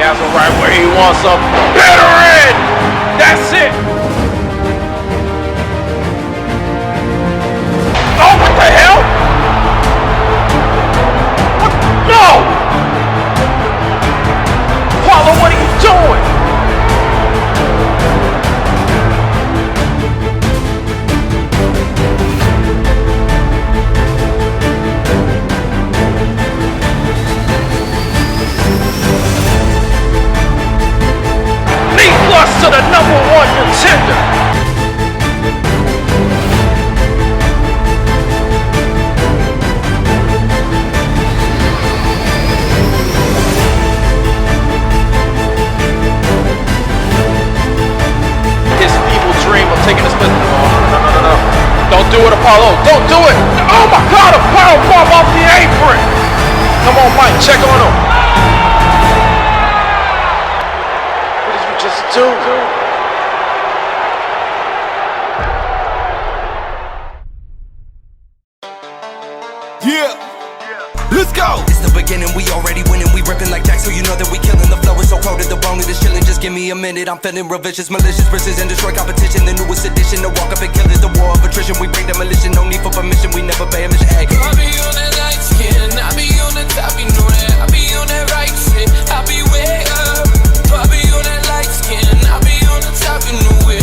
has him right where he wants him. Veteran! That's it! Oh, what the hell? What? No! Apollo, what are you doing? To the #1 contender. His feeble dream of taking this business. No. Don't do it, Apollo. Don't do it. Oh my God, a powerbomb off the apron. Come on, Mike, check on him. What did you just do? Yeah, let's go. It's the beginning, we already winning. We ripping like Jack, so you know that we killing. The flow is so cold at the bone, it is chilling. Just give me a minute, I'm feeling real vicious. Malicious, precision, destroy competition. The newest edition, the walk up and kill it. The war of attrition, we bring demolition. No need for permission, we never pay a mission. Hey. I be on that light skin, I be on the top, you know that. I be on that right shit, I be way up. I be on that light skin, I be on the top, you know way.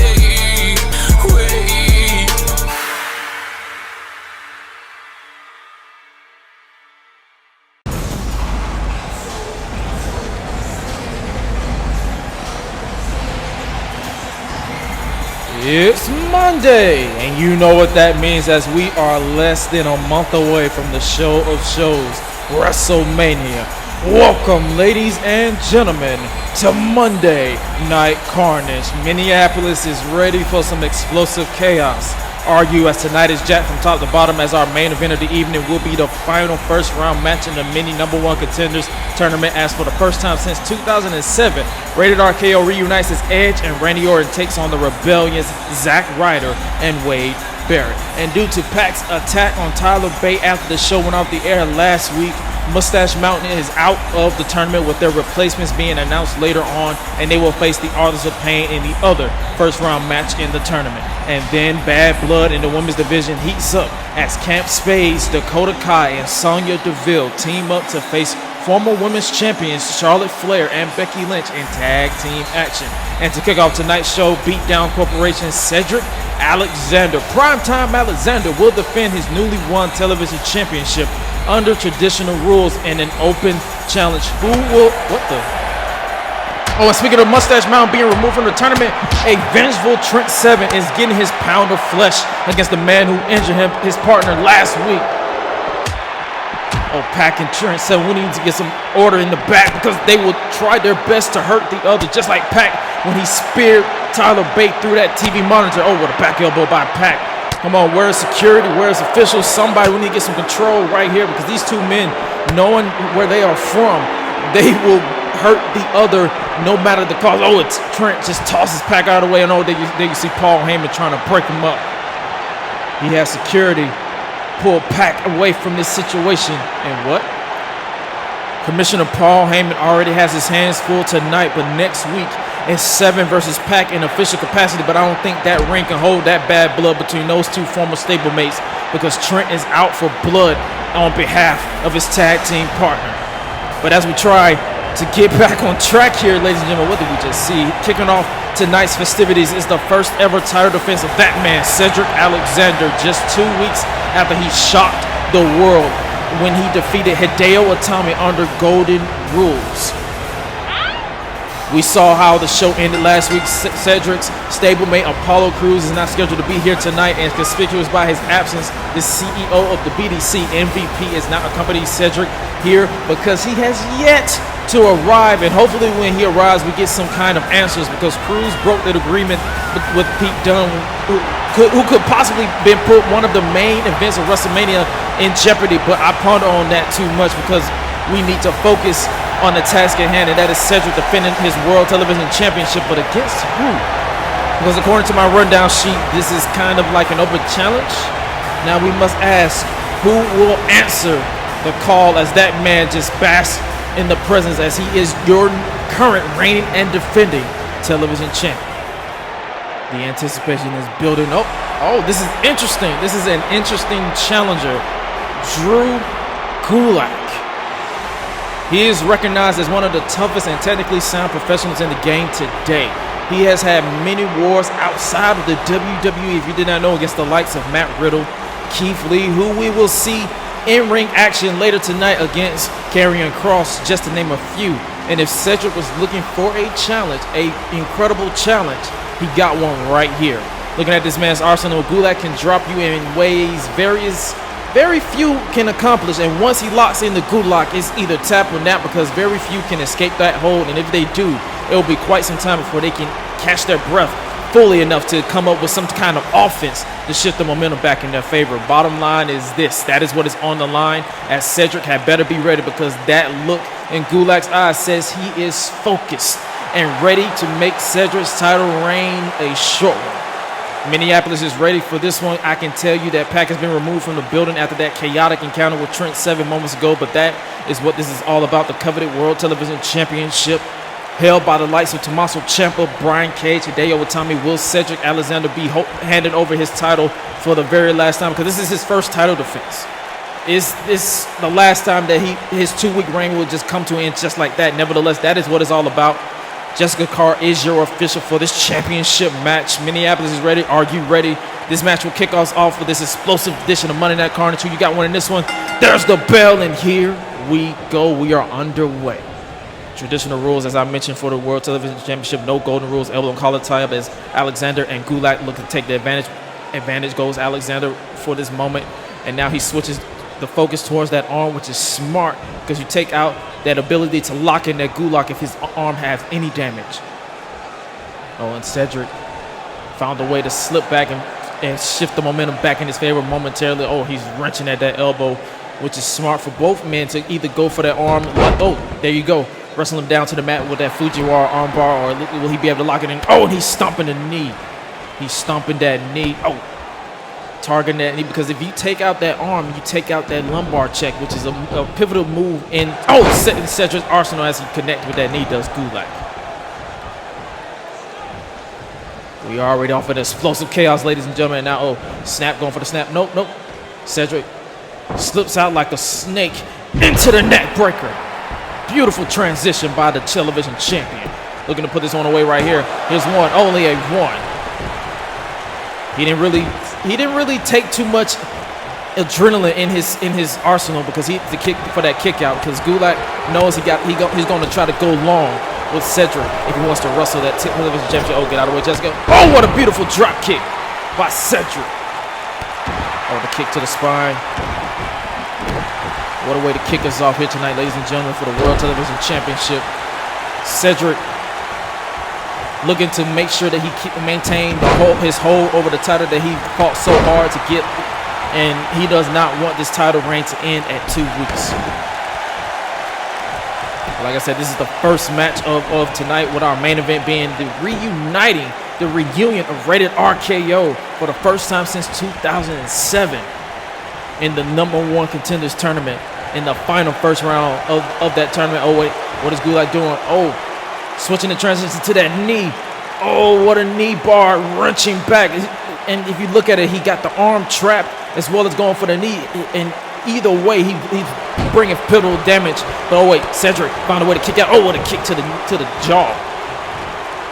It's Monday, and you know what that means, as we are less than a month away from the show of shows, WrestleMania. Welcome, ladies and gentlemen, to Monday Night Carnage. Minneapolis is ready for some explosive chaos. Argue as tonight is jacked from top to bottom, as our main event of the evening will be the final first round match in the mini #1 Contenders Tournament, as for the first time since 2007, Rated RKO reunites as Edge and Randy Orton takes on the rebellious Zack Ryder and Wade Barrett. And due to Pac's attack on Tyler Bate after the show went off the air last week, Mustache Mountain is out of the tournament, with their replacements being announced later on, and they will face the Authors of Pain in the other first round match in the tournament. And then Bad Blood in the women's division heats up as Camp Spades, Dakota Kai, and Sonya Deville team up to face former women's champions Charlotte Flair and Becky Lynch in tag team action. And to kick off tonight's show, Beatdown Corporation's Cedric Alexander, Primetime Alexander, will defend his newly won television championship under traditional rules in an open challenge. Who will, what the? Oh, and speaking of Mustache Mountain being removed from the tournament, a vengeful Trent Seven is getting his pound of flesh against the man who injured his partner last week. Oh, Pac and Trent Seven, we need to get some order in the back, because they will try their best to hurt the other, just like Pac when he speared Tyler Bate through that TV monitor. Oh, what a back elbow by Pac. Come on, where's security? Where's officials? Somebody, we need to get some control right here, because these two men, knowing where they are from, they will hurt the other no matter the cause. Oh, it's Trent just tosses Pac out of the way. And oh, there you see Paul Heyman trying to break him up. He has security pull Pac away from this situation. And what? Commissioner Paul Heyman already has his hands full tonight, but next week it's Seven versus Pac in official capacity. But I don't think that ring can hold that bad blood between those two former stablemates, because Trent is out for blood on behalf of his tag team partner. But as we try to get back on track here, ladies and gentlemen, what did we just see? Kicking off tonight's festivities is the first ever title defense of that man, Cedric Alexander, just 2 weeks after he shocked the world when he defeated Hideo Itami under Golden Rules. We saw how the show ended last week. Cedric's stablemate Apollo Crews is not scheduled to be here tonight, and conspicuous by his absence, the CEO of the BDC, MVP, is not accompanying Cedric here because he has yet to arrive. And hopefully when he arrives, we get some kind of answers, because Crews broke that agreement with Pete Dunne, who could possibly been put one of the main events of WrestleMania in jeopardy. But I ponder on that too much, because we need to focus on the task at hand, and that is Cedric defending his World Television Championship. But against who? Because according to my rundown sheet, this is kind of like an open challenge. Now we must ask, who will answer the call, as that man just basks in the presence, as he is your current reigning and defending television champion. The anticipation is building up. Oh, this is interesting. This is an interesting challenger. Drew Gulak. He is recognized as one of the toughest and technically sound professionals in the game today. He has had many wars outside of the WWE, if you did not know, against the likes of Matt Riddle, Keith Lee, who we will see in-ring action later tonight against Karrion Kross, just to name a few. And if Cedric was looking for a challenge, an incredible challenge, he got one right here. Looking at this man's arsenal, Gulak can drop you in ways very few can accomplish, and once he locks in the Gulak, it's either tap or nap, because very few can escape that hold, and if they do, it will be quite some time before they can catch their breath fully enough to come up with some kind of offense to shift the momentum back in their favor. Bottom line is this, that is what is on the line, as Cedric had better be ready, because that look in Gulak's eyes says he is focused and ready to make Cedric's title reign a short one. Minneapolis is ready for this one. I can tell you that Pac has been removed from the building after that chaotic encounter with Trent 7 moments ago, but that is what this is all about, the coveted World Television Championship held by the likes of Tommaso Ciampa, Brian Cage, Hideo Itami. Will Cedric Alexander be handing over his title for the very last time? Because this is his first title defense. Is this the last time that his 2-week reign will just come to an end just like that? Nevertheless, that is what it's all about. Jessica Carr is your official for this championship match. Minneapolis is ready. Are you ready? This match will kick us off with this explosive edition of Monday Night Carnage. You got one in this one. There's the bell, and here we go. We are underway. Traditional rules, as I mentioned, for the World Television Championship. No golden rules. Elbow and collar tie-up as Alexander and Gulak look to take the advantage. Advantage goes Alexander for this moment, and now he switches the focus towards that arm, which is smart, because you take out that ability to lock in that Gulak if his arm has any damage. Oh, and Cedric found a way to slip back and shift the momentum back in his favor momentarily. Oh, he's wrenching at that elbow, which is smart for both men to either go for that arm. Oh, there you go. Wrestle him down to the mat with that Fujiwara armbar, or will he be able to lock it in? Oh, and he's stomping the knee. He's stomping that knee. Oh, targeting that knee, because if you take out that arm, you take out that lumbar check, which is a pivotal move in Cedric's arsenal as he connects with that knee, does Gulak. We are already off of the explosive chaos, ladies and gentlemen. Now, oh, snap, going for the snap. Nope. Cedric slips out like a snake into the neck breaker. Beautiful transition by the television champion. Looking to put this one away right here. Here's one, only a one. He didn't really take too much adrenaline in his arsenal, because he the kick for that kick out, because Gulak knows he's going to try to go long with Cedric if he wants to wrestle that television championship. Oh, get out of the way, Jessica. Oh, what a beautiful drop kick by Cedric. Oh, the kick to the spine. What a way to kick us off here tonight, ladies and gentlemen, for the World Television Championship. Cedric looking to make sure that he maintain his hold over the title that he fought so hard to get, and he does not want this title reign to end at 2 weeks. Like I said, this is the first match of tonight, with our main event being the reunion of Rated RKO for the first time since 2007 in the No.1 Contenders Tournament, in the final first round of that tournament. Oh, wait, what is Gulak doing? Oh, switching the transition to that knee. Oh, what a knee bar, wrenching back. And if you look at it, he got the arm trapped as well as going for the knee. And either way, he's bringing pivotal damage. But oh wait, Cedric found a way to kick out. Oh, what a kick to the jaw.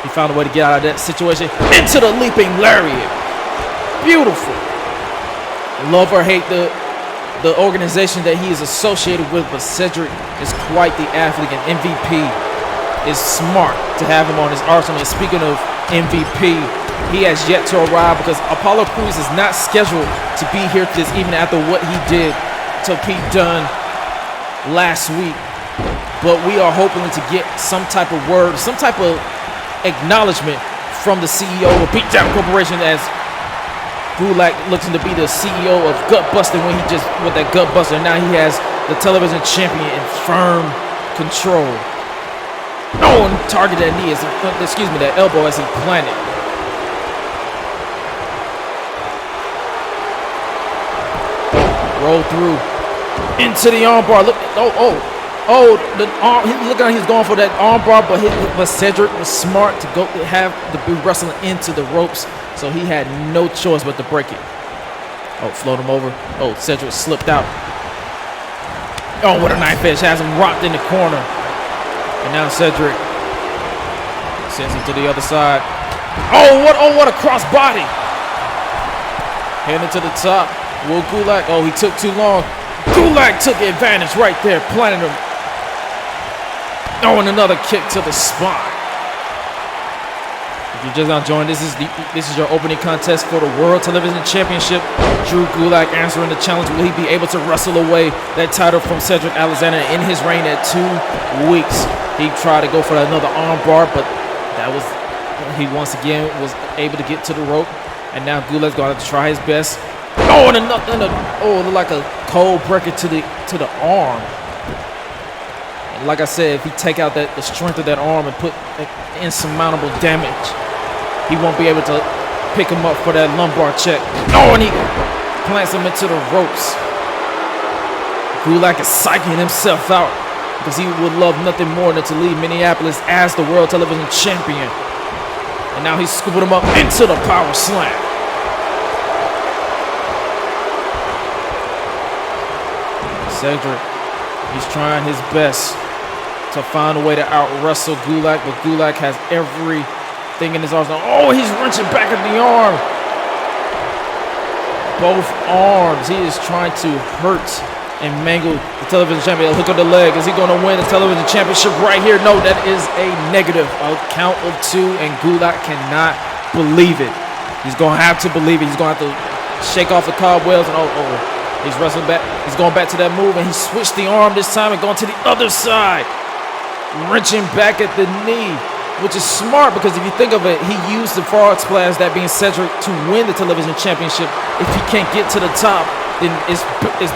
He found a way to get out of that situation. Into the leaping lariat. Beautiful. Love or hate the organization that he is associated with, but Cedric is quite the athlete, and MVP is smart to have him on his arsenal. And speaking of MVP, he has yet to arrive, because Apollo Crews is not scheduled to be here this evening after what he did to Pete Dunne last week. But we are hoping to get some type of word, some type of acknowledgement from the CEO of Beatdown Corporation, as Gulak looking to be the CEO of Gut Busting when he just with that Gut Buster. Now he has the television champion in firm control. Oh, and target that knee, that elbow as he planted. Roll through into the armbar. Look, Oh, the arm. Look at him. He's going for that arm bar, but Cedric was smart to be wrestling into the ropes, so he had no choice but to break it. Oh, float him over. Oh, Cedric slipped out. Oh, what a knife edge. Has him rocked in the corner. And now Cedric sends him to the other side. Oh, what a cross body. Heading to the top. Will Gulak. Oh, he took too long. Gulak took advantage right there, planted him. Oh, and another kick to the spine. If you're just now joining, this is your opening contest for the World Television Championship. Drew Gulak answering the challenge. Will he be able to wrestle away that title from Cedric Alexander in his reign at 2 weeks? He tried to go for another arm bar, but he once again was able to get to the rope. And now Gulak's going to try his best. Oh, and looked like a cold breaker to the arm. And like I said, if he take out the strength of that arm and put insurmountable damage, he won't be able to pick him up for that lumbar check. Oh, and he plants him into the ropes. Gulak is psyching himself out because he would love nothing more than to leave Minneapolis as the World Television Champion. And now he's scooping him up into the power slam. Cedric, he's trying his best to find a way to out-wrestle Gulak, but Gulak has everything in his arsenal. Oh, he's wrenching back at the arm. Both arms. He is trying to hurt and mangle the television champion. Hook of the leg. Is he going to win the television championship right here? No, that is a negative. A count of 2, and Gulak cannot believe it. He's going to have to believe it. He's going to have to shake off the cobwebs. And he's wrestling back. He's going back to that move, and he switched the arm this time and going to the other side. Wrenching back at the knee, which is smart because if you think of it, he used the frog splash, that being Cedric, to win the television championship. If he can't get to the top, then it's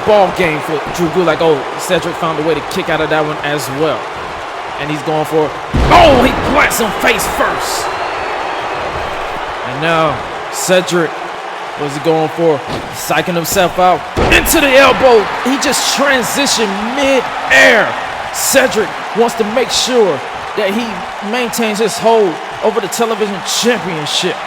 ball game for Drew Gulak. Oh, Cedric found a way to kick out of that one as well. And he's going for, oh, he plants him face first. And now Cedric, what's he going for? Psyching himself out into the elbow. He just transitioned mid-air. Cedric wants to make sure that he maintains his hold over the television championship.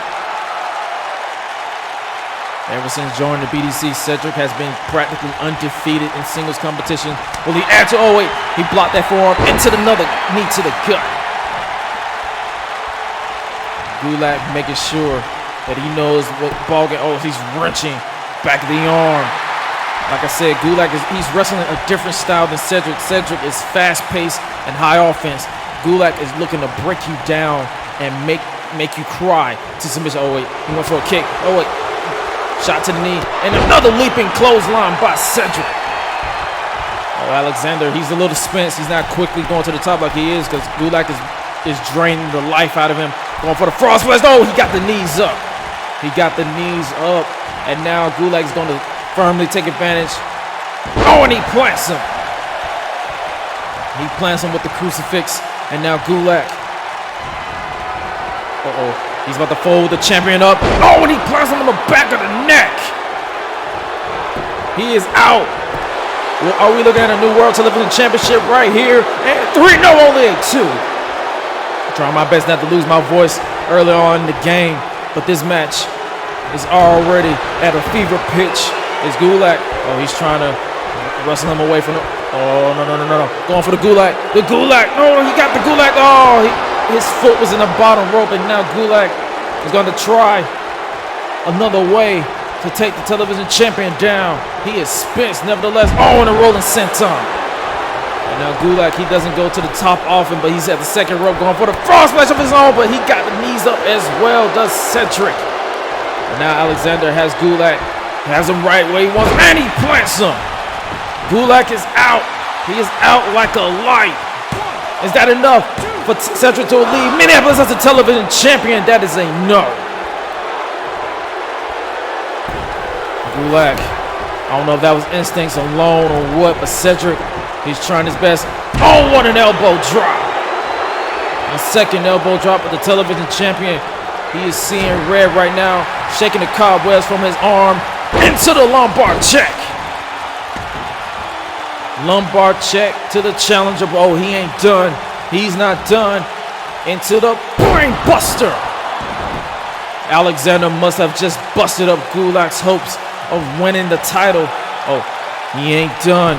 Ever since joining the BDC, Cedric has been practically undefeated in singles competition. Will he add to? Oh wait, he blocked that forearm into another knee to the gut. Gulak making sure that he knows what ball game. Oh, he's wrenching back of the arm. Like I said, Gulak he's wrestling a different style than Cedric. Cedric is fast-paced and high offense. Gulak is looking to break you down and make you cry to submission. Oh wait, he went for a kick. Oh wait, shot to the knee, and another leaping clothesline by Cedric. Oh, Alexander, he's a little spent. He's not quickly going to the top like he is because Gulak is draining the life out of him. Going for the frost splash. Oh, he got the knees up. He got the knees up, and now Gulak's going to firmly take advantage. Oh, and he plants him. He plants him with the crucifix, and now Gulak. He's about to fold the champion up. Oh, and he plants him on the back of the neck. He is out. Well, are we looking at a new World Television Championship right here? And 3, no, only a 2. I'm trying my best not to lose my voice early on in the game, but this match is already at a fever pitch. Is Gulak. Oh, he's trying to wrestle him away from him. Oh, no. Going for the Gulak. The Gulak. No, he got the Gulak. Oh, his foot was in the bottom rope, and now Gulak is going to try another way to take the television champion down. He is spent, nevertheless. Oh, and a rolling senton. And now Gulak, he doesn't go to the top often, but he's at the second rope going for the frost splash of his own, but he got the knees up as well, does Cedric. And now Alexander has Gulak. Has him right where he wants, and he plants him. Gulak is out. He is out like a light. Is that enough for Cedric to leave Minneapolis as a television champion? That is a no. Gulak, I don't know if that was instincts alone or what, but Cedric, he's trying his best. Oh, what an elbow drop. A second elbow drop with the television champion. He is seeing red right now, shaking the cobwebs from his arm into the lumbar check. Lumbar check to the challenger. Oh, he ain't done. He's not done. Into the brain buster. Alexander must have just busted up Gulak's hopes of winning the title. Oh, he ain't done.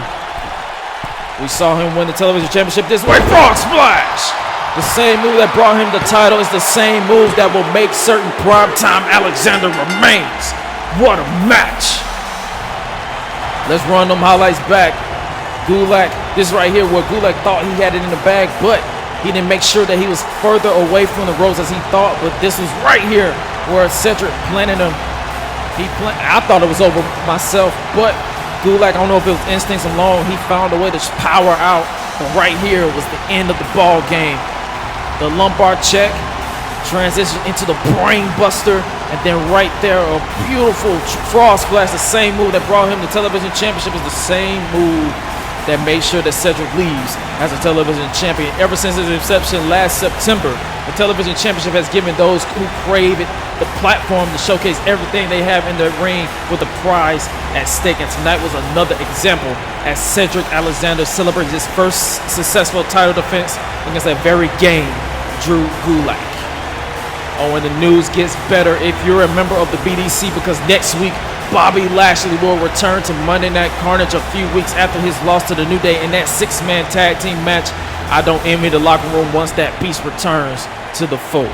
We saw him win the television championship this way. Frog splash! The same move that brought him the title is the same move that will make certain primetime Alexander remains. What a match. Let's run them highlights back. Gulak, this right here where Gulak thought he had it in the bag, but he didn't make sure that he was further away from the ropes as he thought, but this was right here where Cedric planted him. I thought it was over myself, but Gulak, I don't know if it was instincts alone, he found a way to power out, but right here was the end of the ball game. The lumbar check, transition into the brain buster, and then right there, a beautiful frog splash, the same move that brought him the television championship is the same move that made sure that Cedric leaves as a television champion. Ever since his inception last September, the television championship has given those who crave it the platform to showcase everything they have in their ring with a prize at stake. And tonight was another example as Cedric Alexander celebrates his first successful title defense against that very game, Drew Gulak. Oh, and the news gets better if you're a member of the BDC, because next week, Bobby Lashley will return to Monday Night Carnage a few weeks after his loss to the New Day in that 6-man tag team match. I don't envy the locker room once that beast returns to the fold.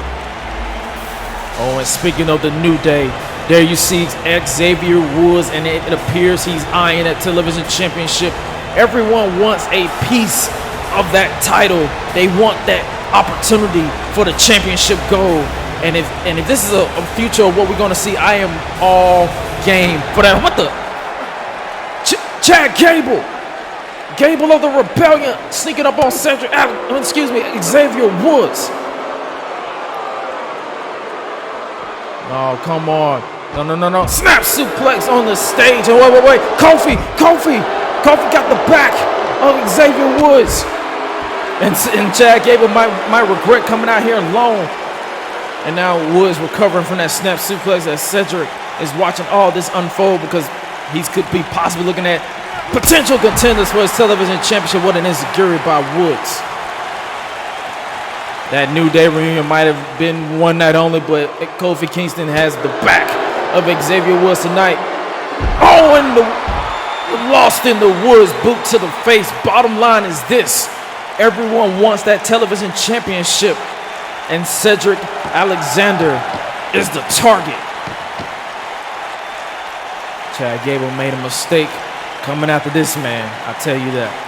Oh, and speaking of the New Day, there you see Xavier Woods, and it appears he's eyeing that television championship. Everyone wants a piece of that title. They want that opportunity for the championship gold. And if this is a future of what we're going to see, I am all game for that. What the? Chad Gable of the Rebellion sneaking up on Xavier Woods. Oh, come on. No. Snap suplex on the stage. Oh, wait. Kofi got the back of Xavier Woods. And Chad Gable might regret coming out here alone. And now Woods recovering from that snap suplex as Cedric is watching all this unfold, because he could be possibly looking at potential contenders for his television championship. What an insecurity by Woods. That New Day reunion might have been one night only, but Kofi Kingston has the back of Xavier Woods tonight. Oh, and the lost in the Woods boot to the face. Bottom line is this: everyone wants that television championship, and Cedric Alexander is the target. Chad Gable made a mistake coming after this man, I tell you that.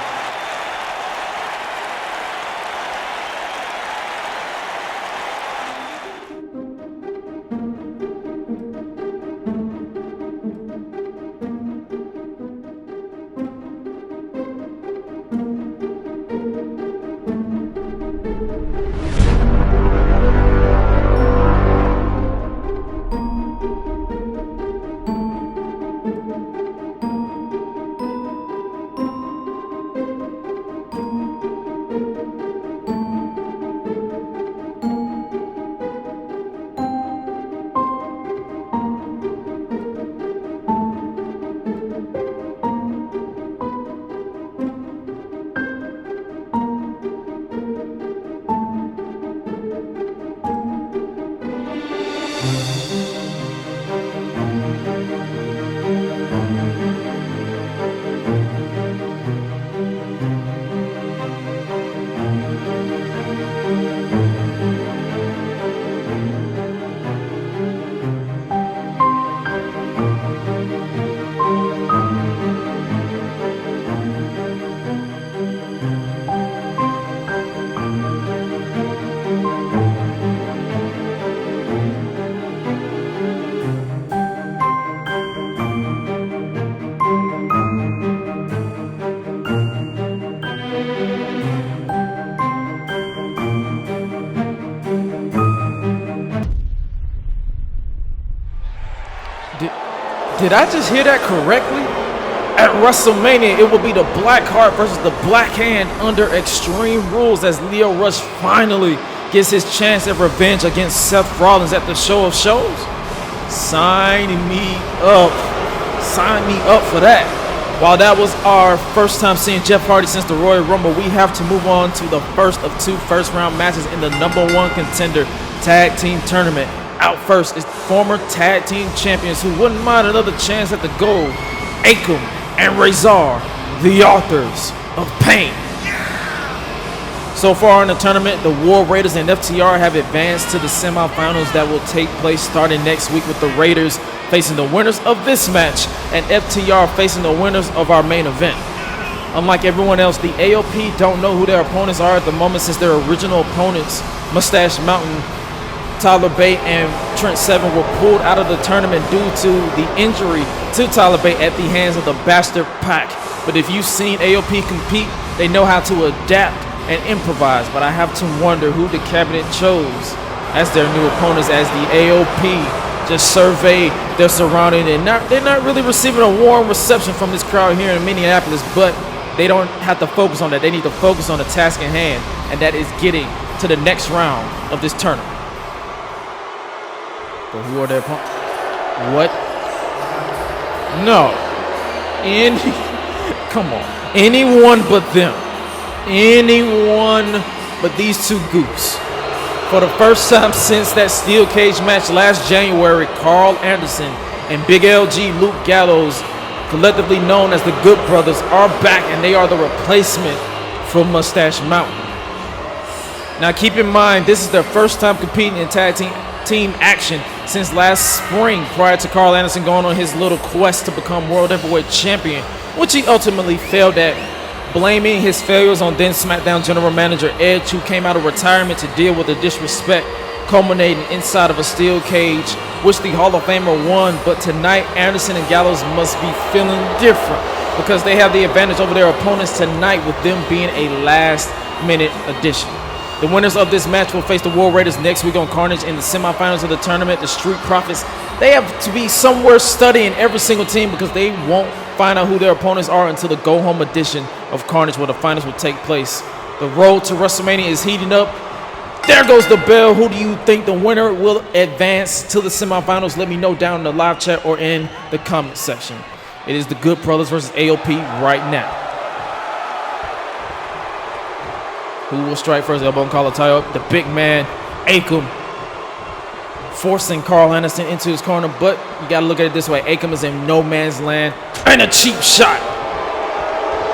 Did I just hear that correctly? At WrestleMania, it will be the Black Heart versus the Black Hand under Extreme Rules, as Lio Rush finally gets his chance at revenge against Seth Rollins at the Show of Shows. Sign me up. Sign me up for that. While that was our first time seeing Jeff Hardy since the Royal Rumble, we have to move on to the first of 2 first-round matches in the #1 Contender Tag Team Tournament. Out first is former tag team champions who wouldn't mind another chance at the gold, Akam and Razor, the authors of Pain. So far in the tournament, the War Raiders and FTR have advanced to the semifinals that will take place starting next week, with the Raiders facing the winners of this match and FTR facing the winners of our main event. Unlike everyone else, the AOP don't know who their opponents are at the moment, since their original opponents, Mustache Mountain, Tyler Bate, and Trent Seven, were pulled out of the tournament due to the injury to Tyler Bate at the hands of the Bastard Pack. But if you've seen AOP compete, they know how to adapt and improvise. But I have to wonder who the cabinet chose as their new opponents, as the AOP just survey their surrounding, and they're not really receiving a warm reception from this crowd here in Minneapolis. But they don't have to focus on that. They need to focus on the task at hand, and that is getting to the next round of this tournament. But who are their opponents? What? No. Come on. Anyone but them. Anyone but these two goofs. For the first time since that steel cage match last January, Carl Anderson and Big LG Luke Gallows, collectively known as the Good Brothers, are back, and they are the replacement for Mustache Mountain. Now keep in mind, this is their first time competing in tag team action since last spring, prior to Carl Anderson going on his little quest to become World Heavyweight Champion, which he ultimately failed at, blaming his failures on then SmackDown General Manager Edge, who came out of retirement to deal with the disrespect culminating inside of a steel cage, which the Hall of Famer won. But tonight, Anderson and Gallows must be feeling different, because they have the advantage over their opponents tonight, with them being a last-minute addition. The winners of this match will face the War Raiders next week on Carnage in the semifinals of the tournament. The Street Profits, they have to be somewhere studying every single team, because they won't find out who their opponents are until the go-home edition of Carnage, where the finals will take place. The road to WrestleMania is heating up. There goes the bell. Who do you think the winner will advance to the semifinals? Let me know down in the live chat or in the comment section. It is the Good Brothers versus AOP right now. Who will strike first? Elbow and collar tie up. The big man, Akam, forcing Carl Anderson into his corner. But you got to look at it this way. Akam is in no man's land. And a cheap shot.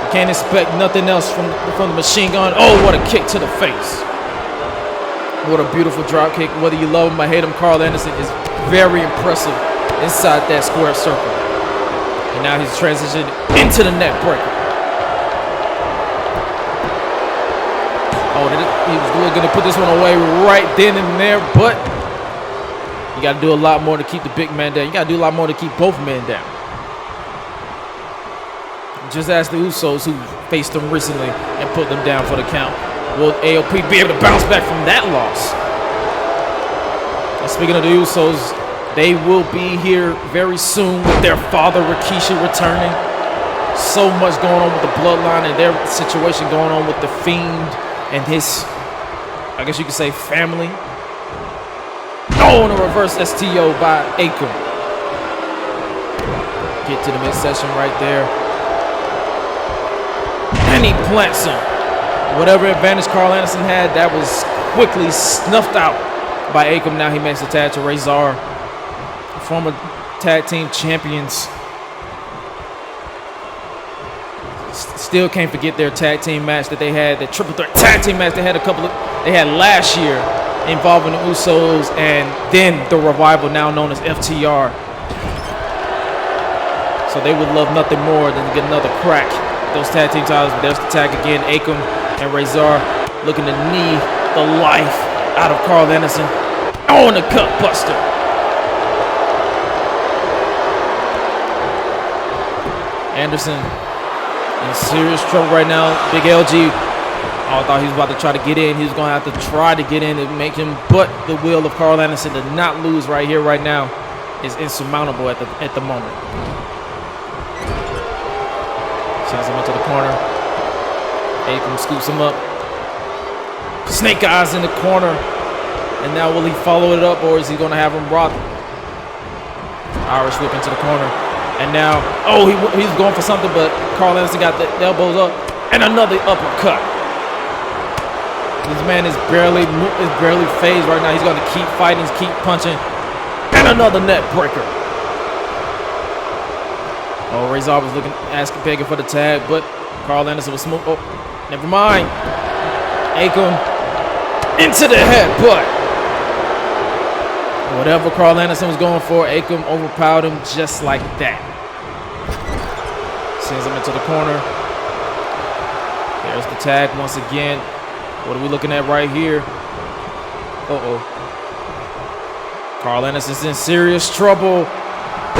You can't expect nothing else from the machine gun. Oh, what a kick to the face. What a beautiful drop kick. Whether you love him or hate him, Carl Anderson is very impressive inside that square circle. And now he's transitioned into the neck breaker. Oh, he was going to put this one away right then and there, but you got to do a lot more to keep the big man down. You got to do a lot more to keep both men down. Just ask the Usos, who faced them recently and put them down for the count. Will AOP be able to bounce back from that loss? And speaking of the Usos, they will be here very soon with their father, Rikishi, returning. So much going on with the bloodline and their situation going on with the Fiend and his, I guess you could say, family. Oh, and a reverse STO by Akam. Get to the midsection right there. And he plants him. Whatever advantage Carl Anderson had, that was quickly snuffed out by Akam. Now he makes the tag to Razor. Former tag team champions. Still can't forget their tag team match that they had, the triple threat tag team match they had last year, involving the Usos and then the Revival, now known as FTR. So they would love nothing more than to get another crack at those tag team titles. But there's the tag again. Akam and Razor looking to knee the life out of Carl Anderson. Oh, and the cut buster. Anderson in serious trouble right now. Big LG, I thought he was about to try to get in. He was going to have to try to get in and make him, but the will of Carl Anderson to not lose right here, right now, is insurmountable at the moment. Sends him into the corner. Akam scoops him up. Snake Eyes in the corner. And now will he follow it up, or is he going to have him rock? Irish whip into the corner. And now, oh, he's going for something, but Karl Anderson got the elbows up and another uppercut. This man is barely phased right now. He's going to keep fighting, keep punching, and another neck breaker. Oh, Razor was begging for the tag, but Karl Anderson was smooth. Oh, never mind. Akam into the headbutt. Whatever Karl Anderson was going for, Akam overpowered him just like that. Sends him into the corner. There's the tag once again. What are we looking at right here? Uh-oh. Karl Anderson's in serious trouble.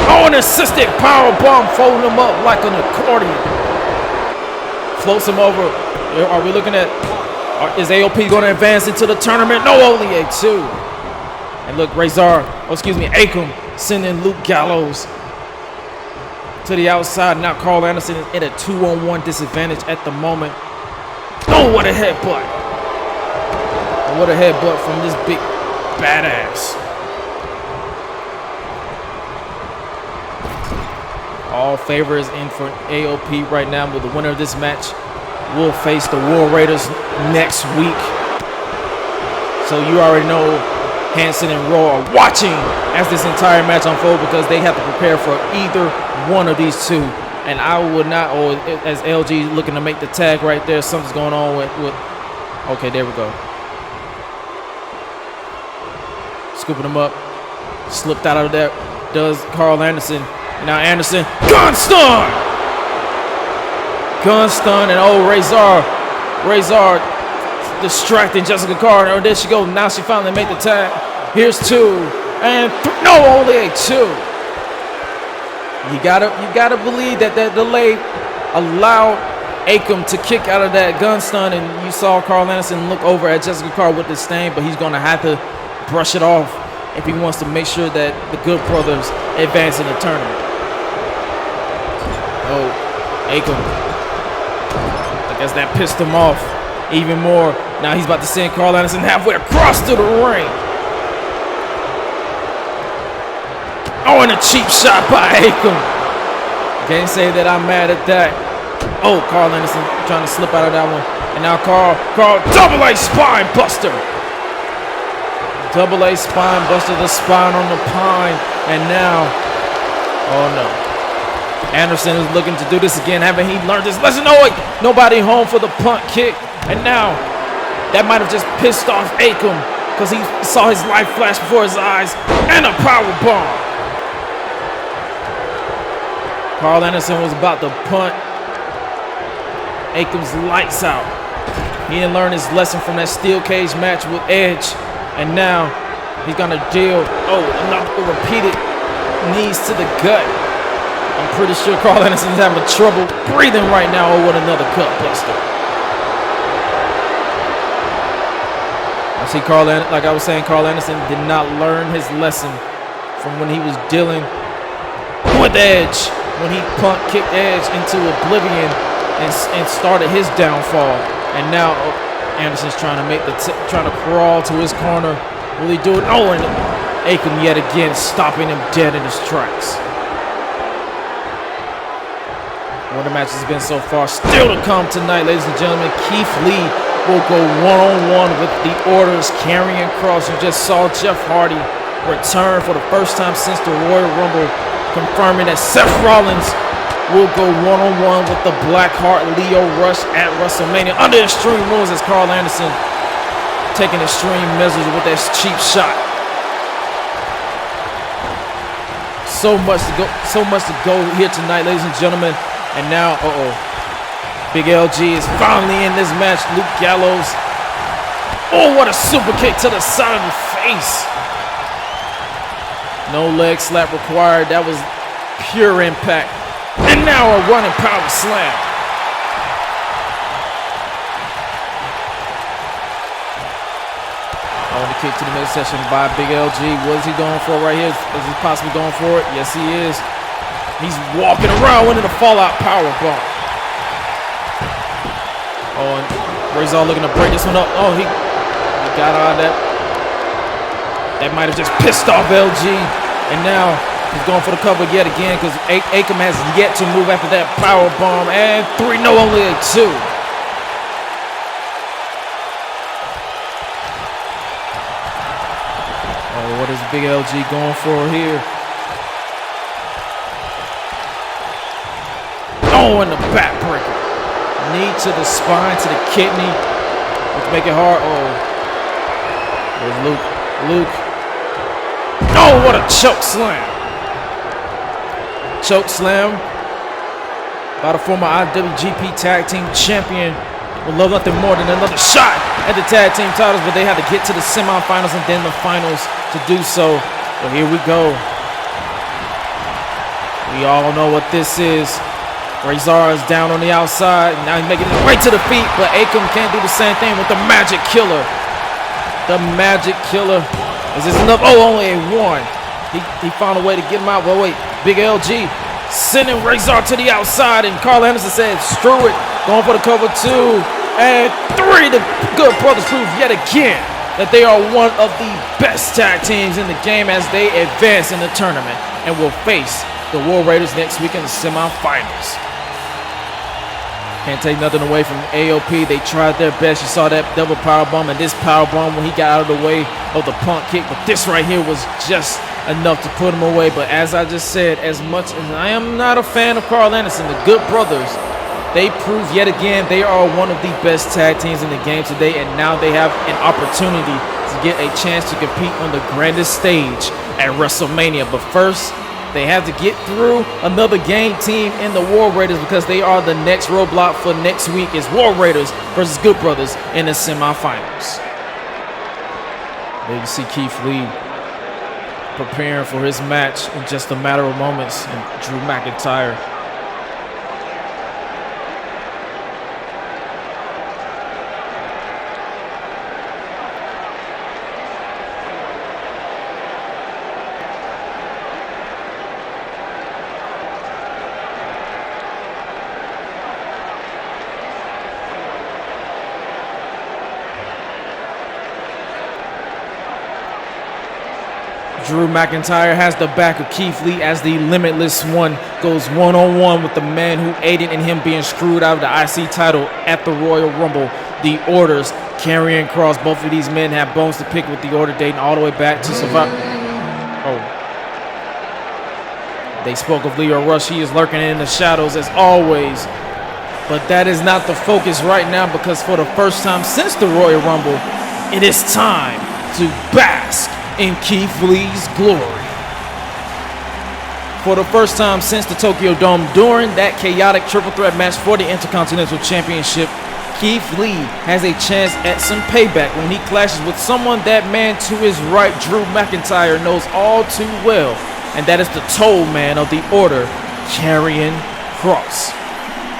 Oh, an assisted power bomb, folding him up like an accordion. Floats him over. Are we looking at, is AOP going to advance into the tournament? No, only a 2. And look, Akam sending Luke Gallows to the outside. Now Karl Anderson is at a 2-on-1 disadvantage at the moment. Oh, what a headbutt. What a headbutt from this big badass. All favors in for AOP right now, but the winner of this match will face the War Raiders next week. So you already know Hanson and Raw are watching as this entire match unfolds because they have to prepare for either one of these two. And I would not, or as LG looking to make the tag right there, something's going on with okay, there we go. Scooping him up, slipped out of there, does Karl Anderson. Now Anderson, gun stun, and oh, Razor distracting Jessica Carter. Oh, there she goes. Now she finally made the tag. Here's 2 and no, only a 2. You gotta believe that delay allowed Akam to kick out of that gun stun, and you saw Karl Anderson look over at Jessica Carter with disdain, but he's gonna have to brush it off if he wants to make sure that the Good Brothers advance in the tournament. Oh, Akam. I guess that pissed him off even more. Now he's about to send Karl Anderson halfway across to the ring. Oh, and a cheap shot by Akam. Can't say that I'm mad at that. Oh, Karl Anderson trying to slip out of that one. And now Karl, double A spine buster. Double A spine buster, the spine on the pine. And now, oh no. Anderson is looking to do this again. Haven't he learned this lesson? Oh, nobody home for the punt kick. And now, that might have just pissed off Akam because he saw his life flash before his eyes. And a power bomb. Karl Anderson was about to punt Akam's lights out. He didn't learn his lesson from that steel cage match with Edge. And now he's gonna deal, another repeated knees to the gut. I'm pretty sure Karl Anderson's having trouble breathing right now over another gut buster. I see Karl Anderson did not learn his lesson from when he was dealing with Edge, when he kicked Edge into oblivion and started his downfall. And now Anderson's trying to crawl to his corner. Will he do it? Oh, and Akam yet again stopping him dead in his tracks. One of the matches has been so far. Still to come tonight, ladies and gentlemen. Keith Lee will go one-on-one with the Order's Karrion Kross. You just saw Jeff Hardy return for the first time since the Royal Rumble, confirming that Seth Rollins will go one-on-one with the Blackheart Leo Rush at WrestleMania under Extreme Rules, as Karl Anderson taking extreme measures with that cheap shot. So much to go here tonight, ladies and gentlemen. And now, Big LG is finally in this match. Luke Gallows. Oh, what a super kick to the side of the face. No leg slap required. That was pure impact. And now a running power slam. Oh, the kick to the midsection by Big LG. What is he going for right here? Is he possibly going for it? Yes, he is. He's walking around winning the Fallout power bomb. Oh, and Razor looking to break this one up. Oh, he got out of that. That might have just pissed off LG. And now He's going for the cover yet again because Akam has yet to move after that power bomb. And 3, no, only a 2. Oh, what is Big LG going for here? Oh, and the backbreaker. Knee to the spine, to the kidney. Let's make it hard. Oh, there's Luke. Luke. Oh, what a choke slam. Choke slam by the former IWGP Tag Team Champion. Would love nothing more than another shot at the Tag Team titles, but they had to get to the semifinals and then the finals to do so. But here we go. We all know what this is. Razor is down on the outside. Now he's making it right to the feet, but Akam can't do the same thing with the Magic Killer. The Magic Killer. Is this enough? Oh, only a 1. He found a way to get him out. But wait, Big LG sending Razor to the outside, and Carl Anderson said, screw it. Going for the cover 2 and 3. The Good Brothers prove yet again that they are one of the best tag teams in the game as they advance in the tournament and will face the War Raiders next week in the semifinals. Can't take nothing away from AOP. They tried their best. You saw that double powerbomb and this powerbomb when he got out of the way of the punk kick. But this right here was just enough to put him away. But as I just said, as much as I am not a fan of Carl Anderson, the Good Brothers, they prove yet again they are one of the best tag teams in the game today. And now they have an opportunity to get a chance to compete on the grandest stage at WrestleMania. But first, they have to get through another game team in the War Raiders because they are the next roadblock for next week is War Raiders versus Good Brothers in the semifinals. There you see Keith Lee preparing for his match in just a matter of moments, and Drew McIntyre. Drew McIntyre has the back of Keith Lee as the Limitless One goes one-on-one with the man who aided in him being screwed out of the IC title at the Royal Rumble. The Orders, Karrion Kross. Both of these men have bones to pick with the Order dating all the way back to Survivor. Oh. They spoke of Leo Rush. He is lurking in the shadows as always. But that is not the focus right now because for the first time since the Royal Rumble, it is time to bask in Keith Lee's glory. For the first time since the Tokyo Dome, during that chaotic triple threat match for the Intercontinental Championship, Keith Lee has a chance at some payback when he clashes with someone that man to his right, Drew McIntyre, knows all too well, and that is the Toll Man of the Order, Karrion Kross.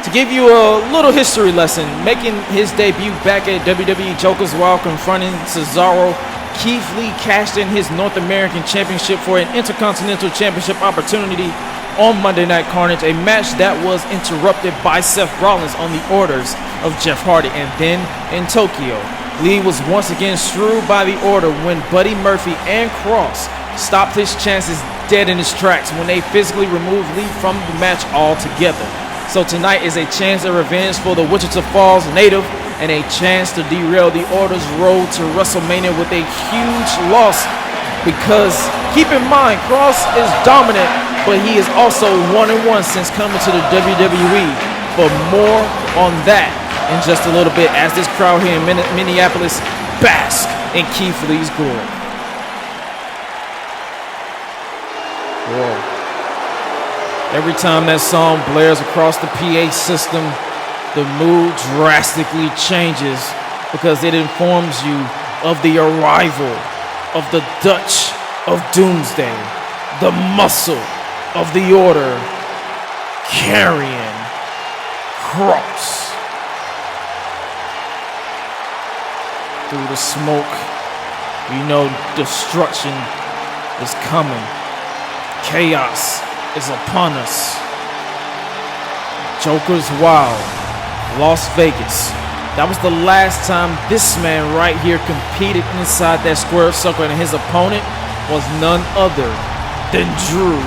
To give you a little history lesson, making his debut back at WWE Joker's while confronting Cesaro, Keith Lee cashed in his North American Championship for an Intercontinental Championship opportunity on Monday Night Carnage, a match that was interrupted by Seth Rollins on the orders of Jeff Hardy. And then in Tokyo, Lee was once again screwed by the Order when Buddy Murphy and Kross stopped his chances dead in his tracks when they physically removed Lee from the match altogether. So tonight is a chance of revenge for the Wichita Falls native and a chance to derail the Order's road to WrestleMania with a huge loss because, keep in mind, Kross is dominant, but he is also 1-1 since coming to the WWE. But more on that in just a little bit as this crowd here in Minneapolis bask in Keith Lee's glory. Whoa. Every time that song blares across the PA system, the mood drastically changes because it informs you of the arrival of the Dutch of Doomsday, the muscle of the Order, Karrion Kross. Through the smoke, you know destruction is coming. Chaos is upon us. Joker's Wild, Las Vegas. That was the last time this man right here competed inside that square circle, and his opponent was none other than Drew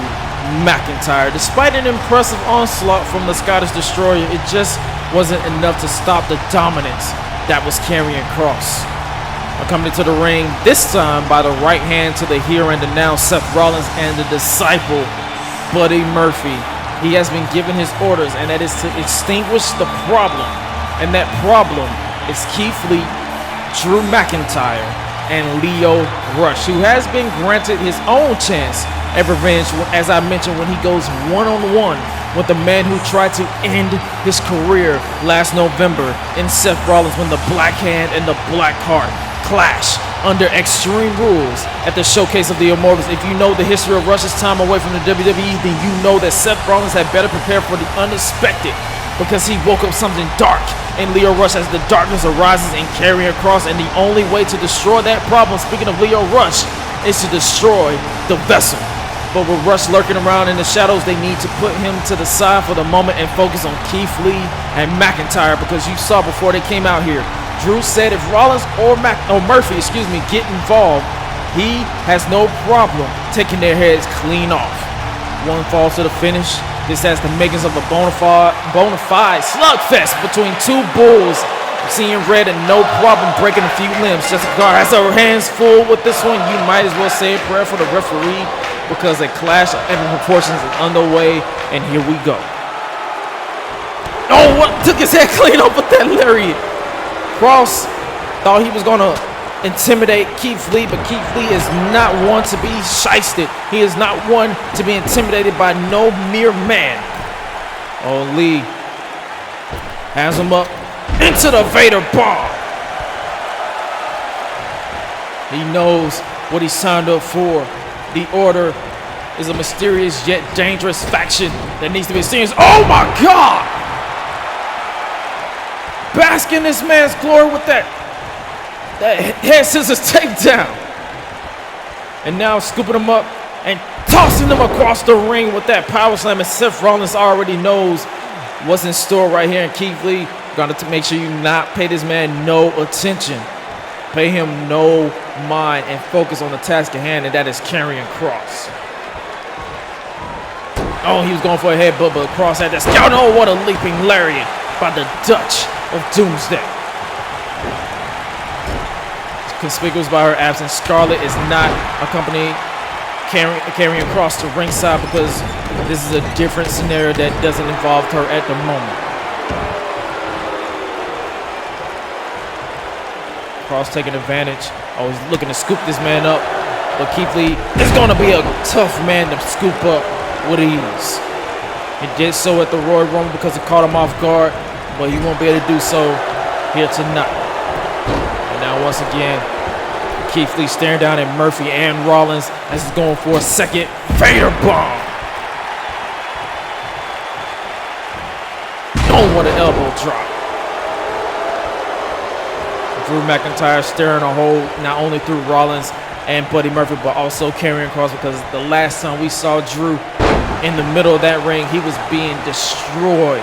McIntyre. Despite an impressive onslaught from the Scottish Destroyer, it just wasn't enough to stop the dominance that was Karrion Kross. Coming to the ring, this time by the right hand to the here and the now, Seth Rollins and the disciple, Buddy Murphy. He has been given his orders, and that is to extinguish the problem. And that problem is Keith Lee, Drew McIntyre, and Lio Rush, who has been granted his own chance at revenge, as I mentioned, when he goes one-on-one with the man who tried to end his career last November in Seth Rollins, when the Black Hand and the Black Heart clash under Extreme Rules at the Showcase of the Immortals. If you know the history of Rush's time away from the WWE, then you know that Seth Rollins had better prepare for the unexpected, because he woke up something dark in Lio Rush as the darkness arises in Karrion Kross, and the only way to destroy that problem, speaking of Lio Rush, is to destroy the vessel. But with Rush lurking around in the shadows, they need to put him to the side for the moment and focus on Keith Lee and McIntyre, because you saw before they came out here, Drew said if Rollins or Murphy, get involved, he has no problem taking their heads clean off. One falls to the finish. This has the makings of a bona fide slugfest between two bulls. Seeing red and no problem breaking a few limbs. Jessica has her hands full with this one. You might as well say a prayer for the referee, because a clash of epic proportions is underway, and here we go. Oh, what? Took his head clean off with that lariat. Kross thought he was going to intimidate Keith Lee, but Keith Lee is not one to be shysted. He is not one to be intimidated by no mere man. Oh, Lee has him up into the Vader bomb. He knows what he signed up for. The Order is a mysterious yet dangerous faction that needs to be seen. Oh my God! Bask in this man's glory with that head scissors takedown. And now scooping him up and tossing him across the ring with that power slam. And Seth Rollins already knows what's in store right here. And Keith Lee, got to make sure you not pay this man no attention. Pay him no mind and focus on the task at hand, and that is Karrion Kross. Oh, he was going for a headbutt, but Kross had that. Oh, what a leaping lariat by the Dutch of Doomsday. Conspicuous by her absence, Scarlett is not accompanying Karrion Kross to ringside, because this is a different scenario that doesn't involve her at the moment. Kross taking advantage. Always looking to scoop this man up, but Keith Lee is going to be a tough man to scoop up with ease. He did so at the Royal Rumble because it caught him off guard, but he won't be able to do so here tonight. And now once again, Keith Lee staring down at Murphy and Rollins as he's going for a second Vader bomb. Oh, what an elbow drop. Drew McIntyre staring a hole not only through Rollins and Buddy Murphy, but also Karrion Kross, because the last time we saw Drew in the middle of that ring, he was being destroyed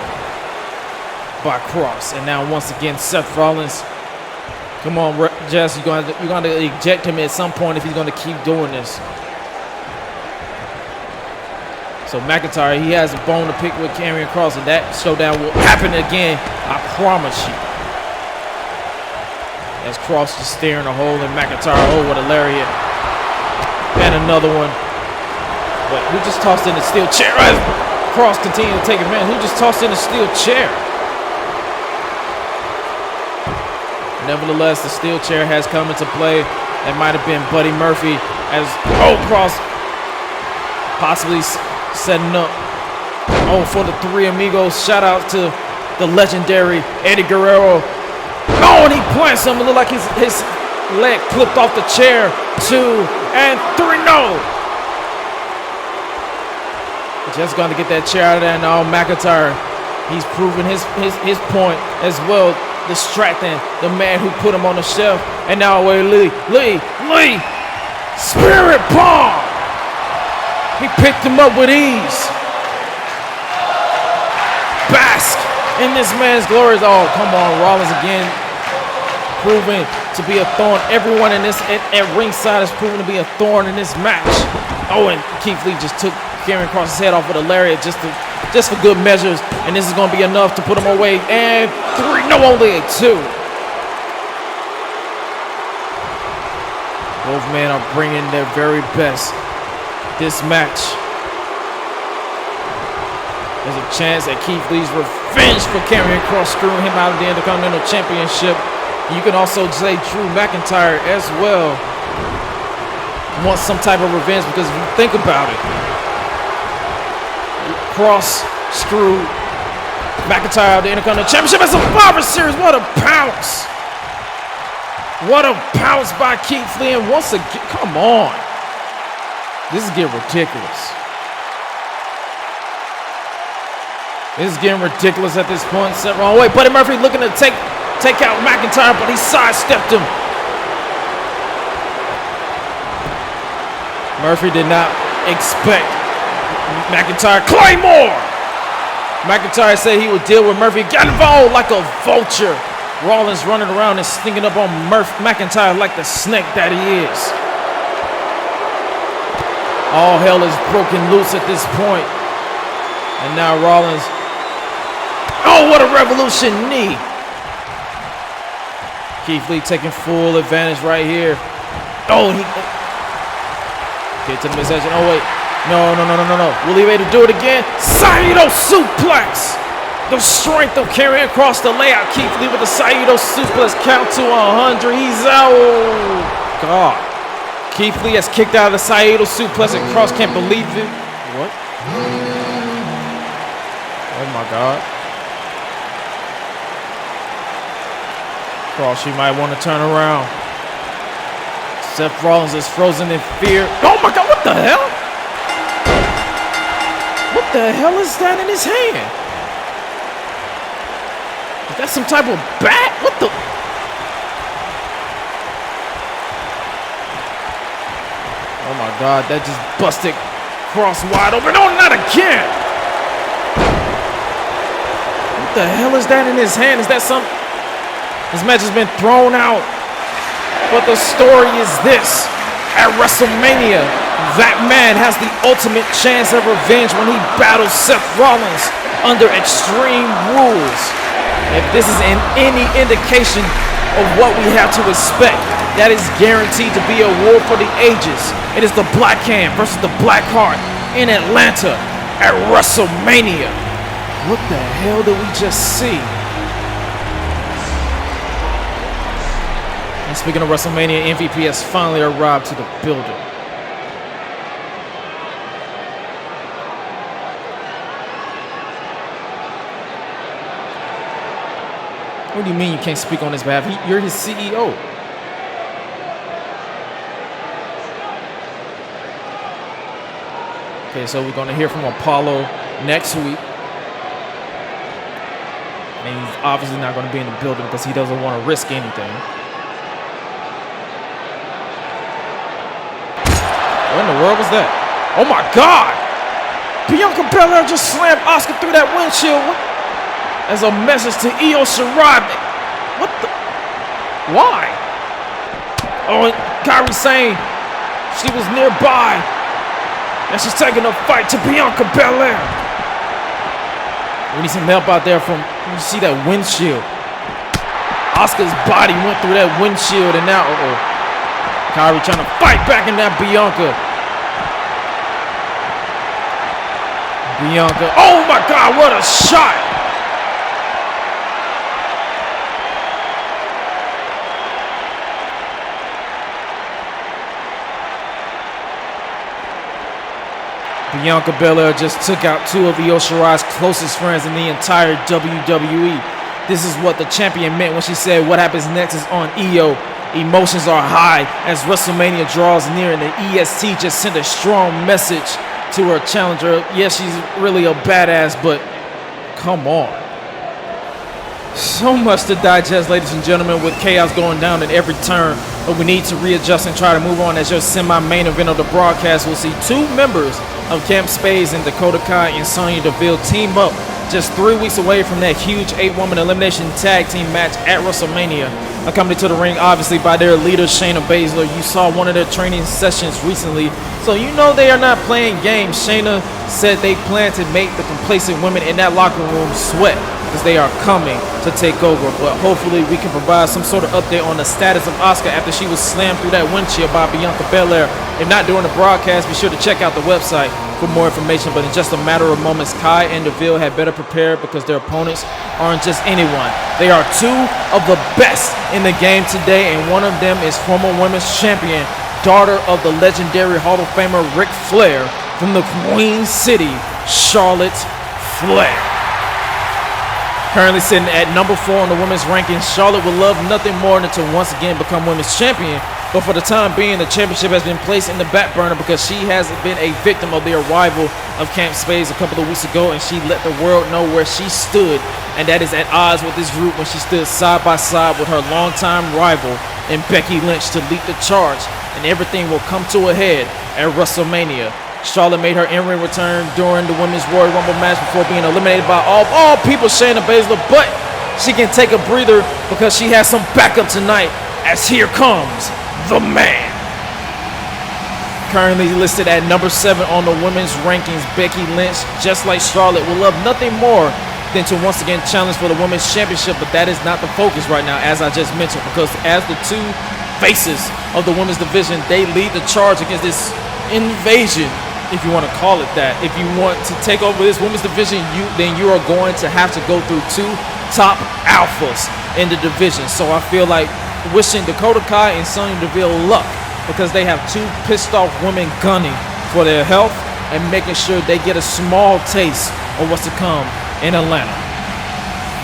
by Kross. And now once again, Seth Rollins, come on, Jess, you're going to eject him at some point if he's going to keep doing this. So McIntyre, he has a bone to pick with Karrion Kross, and that showdown will happen again, I promise you. As Kross just staring a hole in McIntyre. Oh, what a lariat. And another one. But who just tossed in the steel chair? As Kross continued to take advantage. Who just tossed in the steel chair? Nevertheless, the steel chair has come into play. That might have been Buddy Murphy as, oh, Kross possibly setting up, oh, for the Three Amigos. Shout out to the legendary Eddie Guerrero. Oh, and he plants him. It looked like his leg clipped off the chair. 2 and 3. No. Just going to get that chair out of there. Now McIntyre, he's proving his point as well, distracting the man who put him on the shelf. And now Lee, Spirit Bomb. He picked him up with ease. Bask in this man's glories. Oh, come on, Rollins again, proven to be a thorn. Everyone in this at ringside is proven to be a thorn in this match. Oh, and Keith Lee just took Karrion Kross' head off with a lariat just for good measures, and this is going to be enough to put him away. And 3, no, only a 2. Both men are bringing their very best this match. There's a chance that Keith Lee's revenge for Karrion Kross screwing him out of the Intercontinental Championship. You can also say Drew McIntyre as well wants some type of revenge, because if you think about it, Kross screwed McIntyre out of the Intercontinental Championship as a Survivor Series. What a pounce! What a pounce by Keith Lee, and once again, come on. This is getting ridiculous. This is getting ridiculous at this point. Set wrong way. Buddy Murphy looking to take out McIntyre, but he sidestepped him. Murphy did not expect McIntyre. Claymore! McIntyre said he would deal with Murphy. Got involved like a vulture. Rollins running around and sneaking up on McIntyre like the snake that he is. All hell is broken loose at this point. And now Rollins. Oh, what a revolution knee. Keith Lee taking full advantage right here. Oh, he get to the midsection. Oh, wait. No. Will he be able to do it again? Saito suplex. The strength of Karrion Kross to lay out Keith Lee with the Saito suplex. Count to 100. He's out. Oh, God. Keith Lee has kicked out of the Saito suplex, and Kross can't believe it. What? Oh, my God. Kross, you might want to turn around. Seth Rollins is frozen in fear. Oh my God, what the hell? What the hell is that in his hand? Is that some type of bat? What the? Oh my God, that just busted Kross wide open. Oh, not again. What the hell is that in his hand? Is that some? This match has been thrown out. But the story is this. At WrestleMania, that man has the ultimate chance of revenge when he battles Seth Rollins under Extreme Rules. If this is any indication of what we have to expect, that is guaranteed to be a war for the ages. It is the Black Hand versus the Black Heart in Atlanta at WrestleMania. What the hell did we just see? And speaking of WrestleMania, MVP has finally arrived to the building. What do you mean you can't speak on his behalf? You're his CEO. Okay, so we're going to hear from Apollo next week. And he's obviously not going to be in the building because he doesn't want to risk anything. What in the world was that? Oh my God! Bianca Belair just slammed Asuka through that windshield as a message to Io Shirai. What the? Why? Oh, and Kairi saying she was nearby and she's taking a fight to Bianca Belair. We need some help out there from, you see that windshield. Asuka's body went through that windshield and now, Kairi trying to fight back in that Bianca. Oh my God, what a shot! Bianca Belair just took out two of Io Shirai's closest friends in the entire WWE. This is what the champion meant when she said what happens next is on Io. Emotions are high as WrestleMania draws near, and the EST just sent a strong message to her challenger. Yes, she's really a badass, but come on. So much to digest, ladies and gentlemen, with chaos going down at every turn. But we need to readjust and try to move on. As your semi-main event of the broadcast, we'll see two members of Camp Spades and Dakota Kai and Sonya Deville team up just 3 weeks away from that huge 8-woman elimination tag team match at WrestleMania. Accompanied to the ring, obviously, by their leader, Shayna Baszler. You saw one of their training sessions recently, so you know they are not playing games. Shayna said they plan to make the complacent women in that locker room sweat because they are coming to take over. But hopefully we can provide some sort of update on the status of Asuka after she was slammed through that windshield by Bianca Belair. If not during the broadcast, be sure to check out the website for more information. But in just a matter of moments, Kai and Deville had better prepare because their opponents aren't just anyone. They are 2 of the best in the game today, and one of them is former women's champion, daughter of the legendary Hall of Famer Ric Flair from the Queen City, Charlotte Flair. Currently sitting at number 4 on the women's rankings, Charlotte would love nothing more than to once again become women's champion. But for the time being, the championship has been placed in the back burner because she has been a victim of the arrival of Camp Spades a couple of weeks ago, and she let the world know where she stood, and that is at odds with this group when she stood side by side with her longtime rival in Becky Lynch to lead the charge, and everything will come to a head at WrestleMania. Charlotte made her in-ring return during the Women's Royal Rumble match before being eliminated by all people, Shayna Baszler, but she can take a breather because she has some backup tonight, as here comes the man. Currently listed at number 7 on the women's rankings, Becky Lynch, just like Charlotte, will love nothing more than to once again challenge for the women's championship, but that is not the focus right now, as I just mentioned, because as the 2 faces of the women's division, they lead the charge against this invasion, if you want to call it that. If you want to take over this women's division, then you are going to have to go through 2 top alphas in the division. So I feel like wishing Dakota Kai and Sonya Deville luck, because they have 2 pissed off women gunning for their health and making sure they get a small taste of what's to come in Atlanta.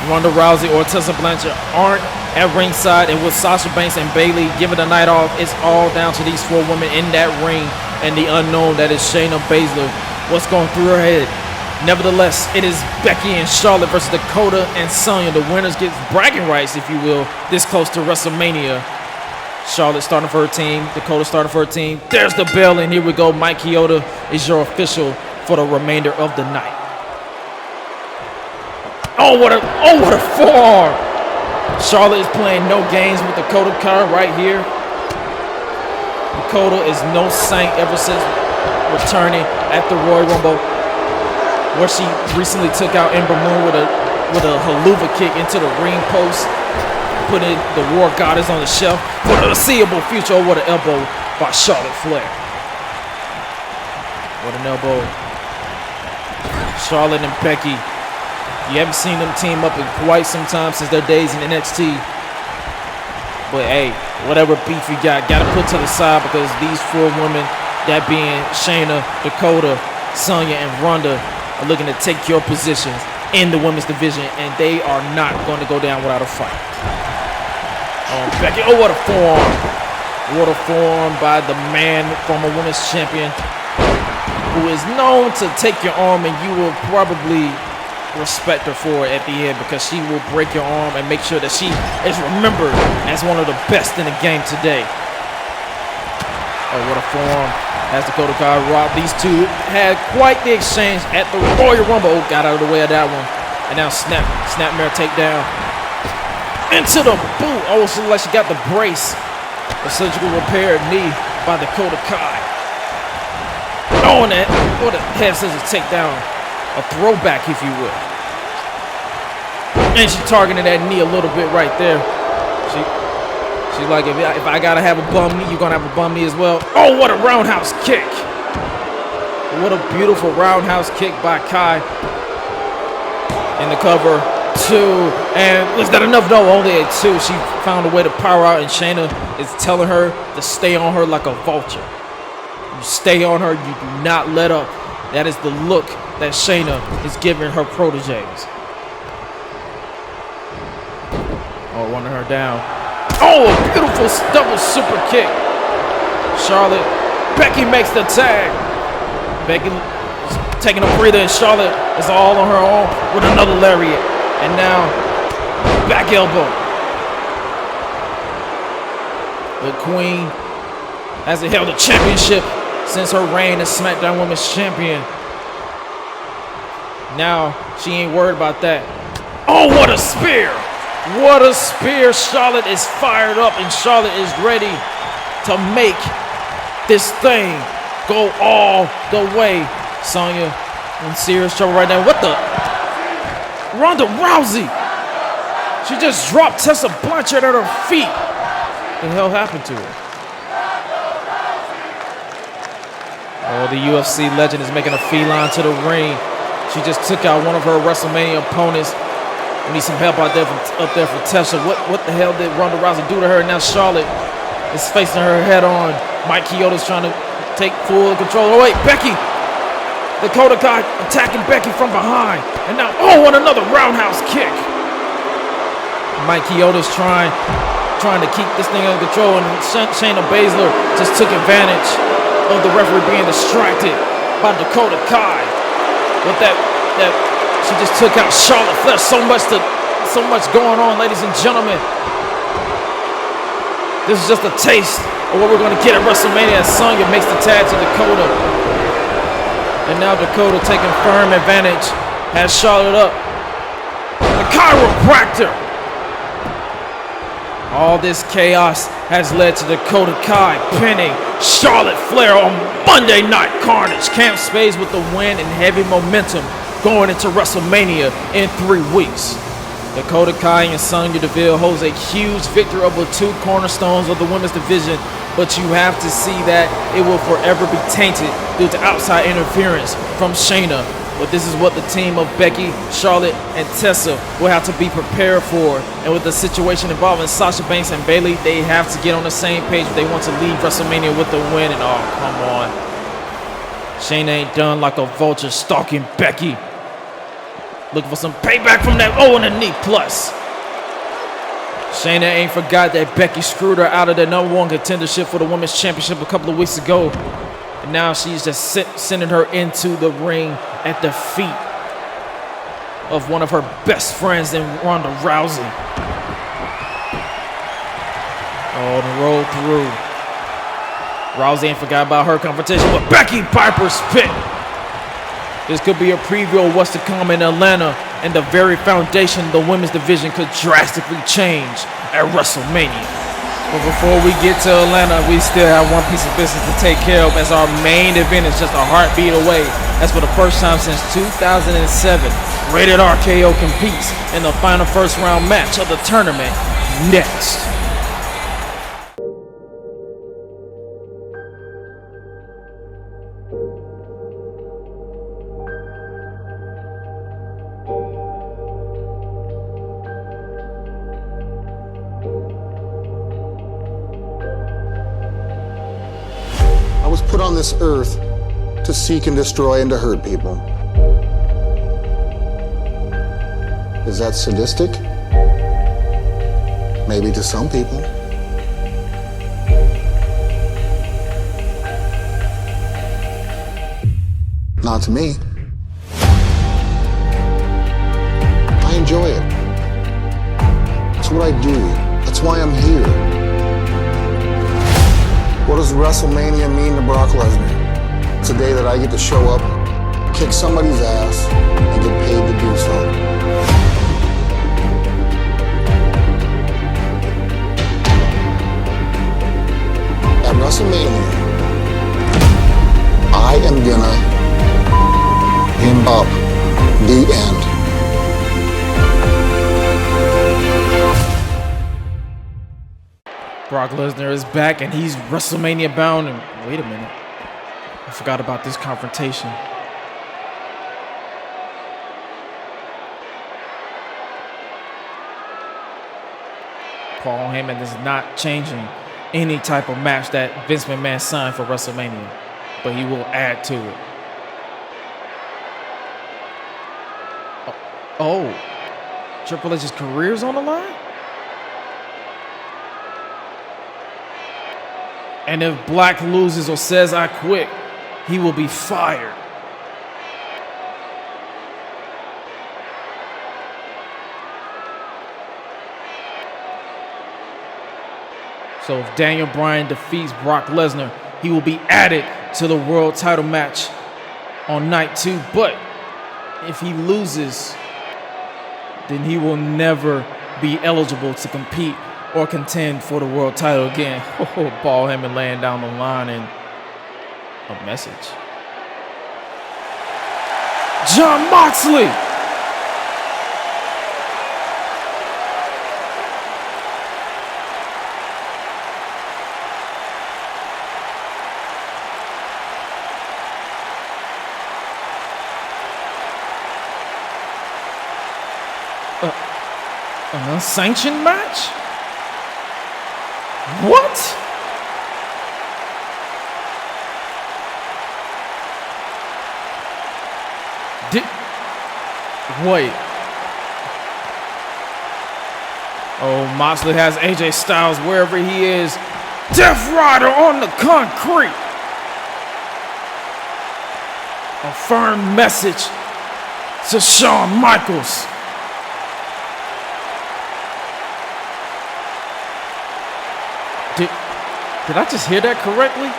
Ronda Rousey or Tessa Blanchard aren't at ringside, and with Sasha Banks and Bayley giving the night off, it's all down to these 4 women in that ring and the unknown that is Shayna Baszler. What's going through her head? Nevertheless, it is Becky and Charlotte versus Dakota and Sonya. The winners get bragging rights, if you will, this close to WrestleMania. Charlotte starting for her team, Dakota starting for her team. There's the bell, and here we go. Mike Chioda is your official for the remainder of the night. Oh, what a forearm! Charlotte is playing no games with Dakota Kai right here. Dakota is no saint ever since returning at the Royal Rumble, where she recently took out Ember Moon with a haluva kick into the ring post, putting the War Goddess on the shelf for the foreseeable future. What an elbow by Charlotte Flair. What an elbow. Charlotte and Becky. You haven't seen them team up in quite some time since their days in NXT. But hey, whatever beef you gotta put to the side, because these 4 women, that being Shayna, Dakota, Sonya, and Ronda, are looking to take your positions in the women's division, and they are not going to go down without a fight. Becky, what a forearm. What a forearm by the man, former women's champion, who is known to take your arm, and you will probably respect her for it at the end, because she will break your arm and make sure that she is remembered as one of the best in the game today. Oh, what a forearm as Dakota Kai robbed. These 2 had quite the exchange at the Royal Rumble. Oh, got out of the way of that one. And now snapmare takedown into the boot. Almost looked like she got the brace. A surgical repair knee by Dakota Kai. Oh, and that, what a head scissors takedown. A throwback, if you will. And she targeted that knee a little bit right there. She's like, if I gotta have a bum knee, you're gonna have a bum knee as well. Oh, what a roundhouse kick. What a beautiful roundhouse kick by Kai. In the cover, 2. And was that enough? No, only at 2. She found a way to power out, and Shayna is telling her to stay on her like a vulture. You stay on her, you do not let up. That is the look that Shayna is giving her proteges. Oh, running her down. Oh, a beautiful double super kick. Charlotte, Becky makes the tag. Becky taking a breather, and Charlotte is all on her own with another lariat. And now, back elbow. The Queen hasn't held a championship since her reign as SmackDown Women's Champion. Now she ain't worried about that. Oh, what a spear! What a spear! Charlotte is fired up and Charlotte is ready to make this thing go all the way. Sonya in serious trouble right now. What the? Ronda Rousey! She just dropped Tessa Blanchard at her feet. What the hell happened to her? Oh, the UFC legend is making a feline to the ring. She just took out one of her WrestleMania opponents. We need some help out there for Tessa. What the hell did Ronda Rousey do to her? And now Charlotte is facing her head on. Mike Chioda's trying to take full control. Oh wait, Becky! Dakota Kai attacking Becky from behind. And now, oh, and another roundhouse kick. Mike Chioda's trying to keep this thing under control, and Shayna Baszler just took advantage of the referee being distracted by Dakota Kai. With that she just took out Charlotte Flair. So much going on, ladies and gentlemen. This is just a taste of what we're going to get at WrestleMania as Sonya makes the tag to Dakota. And now Dakota taking firm advantage, has Charlotte up. The chiropractor. All this chaos has led to Dakota Kai pinning Charlotte Flair on Monday Night Carnage. Camp Spades with the win and heavy momentum going into WrestleMania in 3 weeks. Dakota Kai and Sonya Deville holds a huge victory over 2 cornerstones of the women's division, but you have to see that it will forever be tainted due to outside interference from Shayna. But this is what the team of Becky, Charlotte, and Tessa will have to be prepared for. And with the situation involving Sasha Banks and Bayley, they have to get on the same page if they want to leave WrestleMania with the win. And oh, come on. Shayna ain't done like a vulture stalking Becky. Looking for some payback from that. Oh, and a knee plus. Shayna ain't forgot that Becky screwed her out of the #1 contendership for the Women's Championship a couple of weeks ago. And now she's just sending her into the ring at the feet of one of her best friends in Ronda Rousey. Oh, the roll through. Rousey ain't forgot about her confrontation with Becky Piper's Pit. This could be a preview of what's to come in Atlanta, and the very foundation of the women's division could drastically change at WrestleMania. But before we get to Atlanta, we still have one piece of business to take care of, as our main event is just a heartbeat away. As for the first time since 2007, Rated RKO competes in the final first round match of the tournament next. I was put on this earth to seek and destroy and to hurt people. Is that sadistic? Maybe to some people. Not to me. I enjoy it. It's what I do. That's why I'm here. What does WrestleMania mean to Brock Lesnar? It's a day that I get to show up, kick somebody's ass, and get paid to do so. At WrestleMania, I am gonna him up the end. Brock Lesnar is back and he's WrestleMania bound. And wait a minute, I forgot about this confrontation. Paul Heyman is not changing any type of match that Vince McMahon signed for WrestleMania, but he will add to it. Oh, Triple H's career is on the line? And if Black loses or says I quit, he will be fired. So if Daniel Bryan defeats Brock Lesnar, he will be added to the world title match on night 2. But if he loses, then he will never be eligible to compete or contend for the world title again. Oh, Paul Heyman laying down the line and a message. Jon Moxley! An unsanctioned match? What? Wait. Oh, Moxley has AJ Styles wherever he is. Death Rider on the concrete. A firm message to Shawn Michaels. Did I just hear that correctly?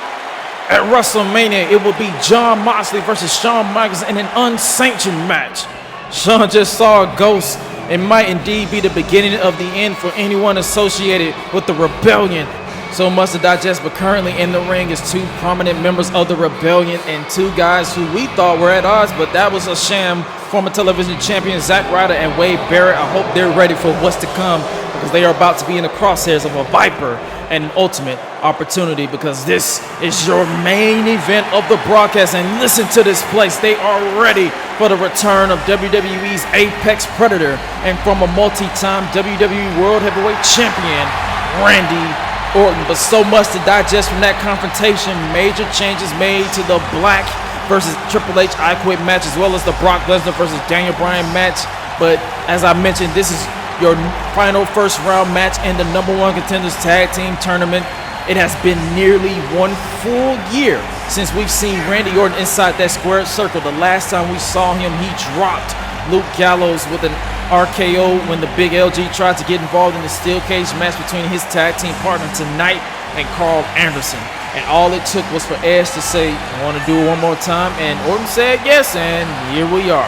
At WrestleMania, it will be Jon Moxley versus Shawn Michaels in an unsanctioned match. Shawn just saw a ghost. It might indeed be the beginning of the end for anyone associated with the Rebellion. So much to digest, but currently in the ring is two prominent members of the Rebellion and two guys who we thought were at odds, but that was a sham. Former television champion Zack Ryder and Wade Barrett. I hope they're ready for what's to come, because they are about to be in the crosshairs of a Viper and an ultimate opportunity, because this is your main event of the broadcast. And listen to this place. They are ready for the return of WWE's Apex Predator and from a multi-time WWE World Heavyweight Champion, Randy Orton. But so much to digest from that confrontation. Major changes made to the Black versus Triple H I Quit match, as well as the Brock Lesnar versus Daniel Bryan match. But as I mentioned, this is your final first round match in the #1 Contenders Tag Team Tournament. It has been nearly 1 full year since we've seen Randy Orton inside that squared circle. The last time we saw him, he dropped Luke Gallows with an RKO when the Big LG tried to get involved in the steel cage match between his tag team partner tonight and Carl Anderson. And all it took was for Edge to say, "I want to do it one more time," and Orton said yes, and here we are.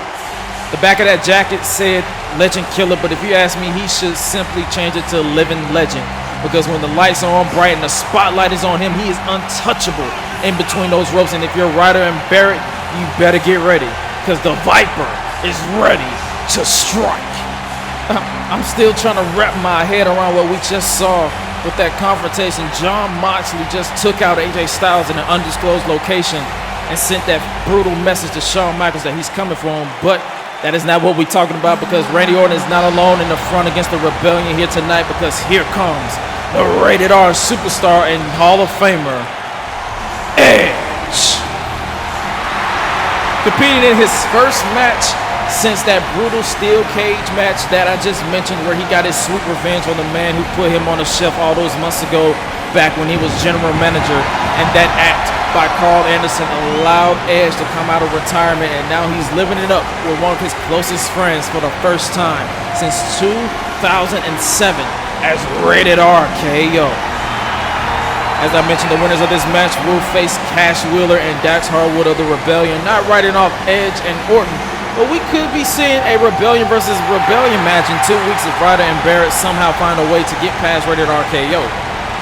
The back of that jacket said Legend Killer, but if you ask me, he should simply change it to Living Legend, because when the lights are on bright and the spotlight is on him, he is untouchable in between those ropes. And if you're Ryder and Barrett, you better get ready, because the Viper is ready to strike. I'm still trying to wrap my head around what we just saw with that confrontation. Jon Moxley just took out AJ Styles in an undisclosed location and sent that brutal message to Shawn Michaels that he's coming for him. But that is not what we're talking about, because Randy Orton is not alone in the front against the Rebellion here tonight, because here comes the Rated R superstar and Hall of Famer, Edge. Competing in his first match since that brutal steel cage match that I just mentioned, where he got his sweet revenge on the man who put him on the shelf all those months ago, back when he was general manager. And that act by Carl Anderson allowed Edge to come out of retirement, and now he's living it up with one of his closest friends for the first time since 2007 as Rated R KO. As I mentioned, the winners of this match will face Cash Wheeler and Dax Harwood of the Rebellion. Not writing off Edge and Orton, but we could be seeing a Rebellion versus Rebellion match in 2 weeks if Ryder and Barrett somehow find a way to get past Rated R KO.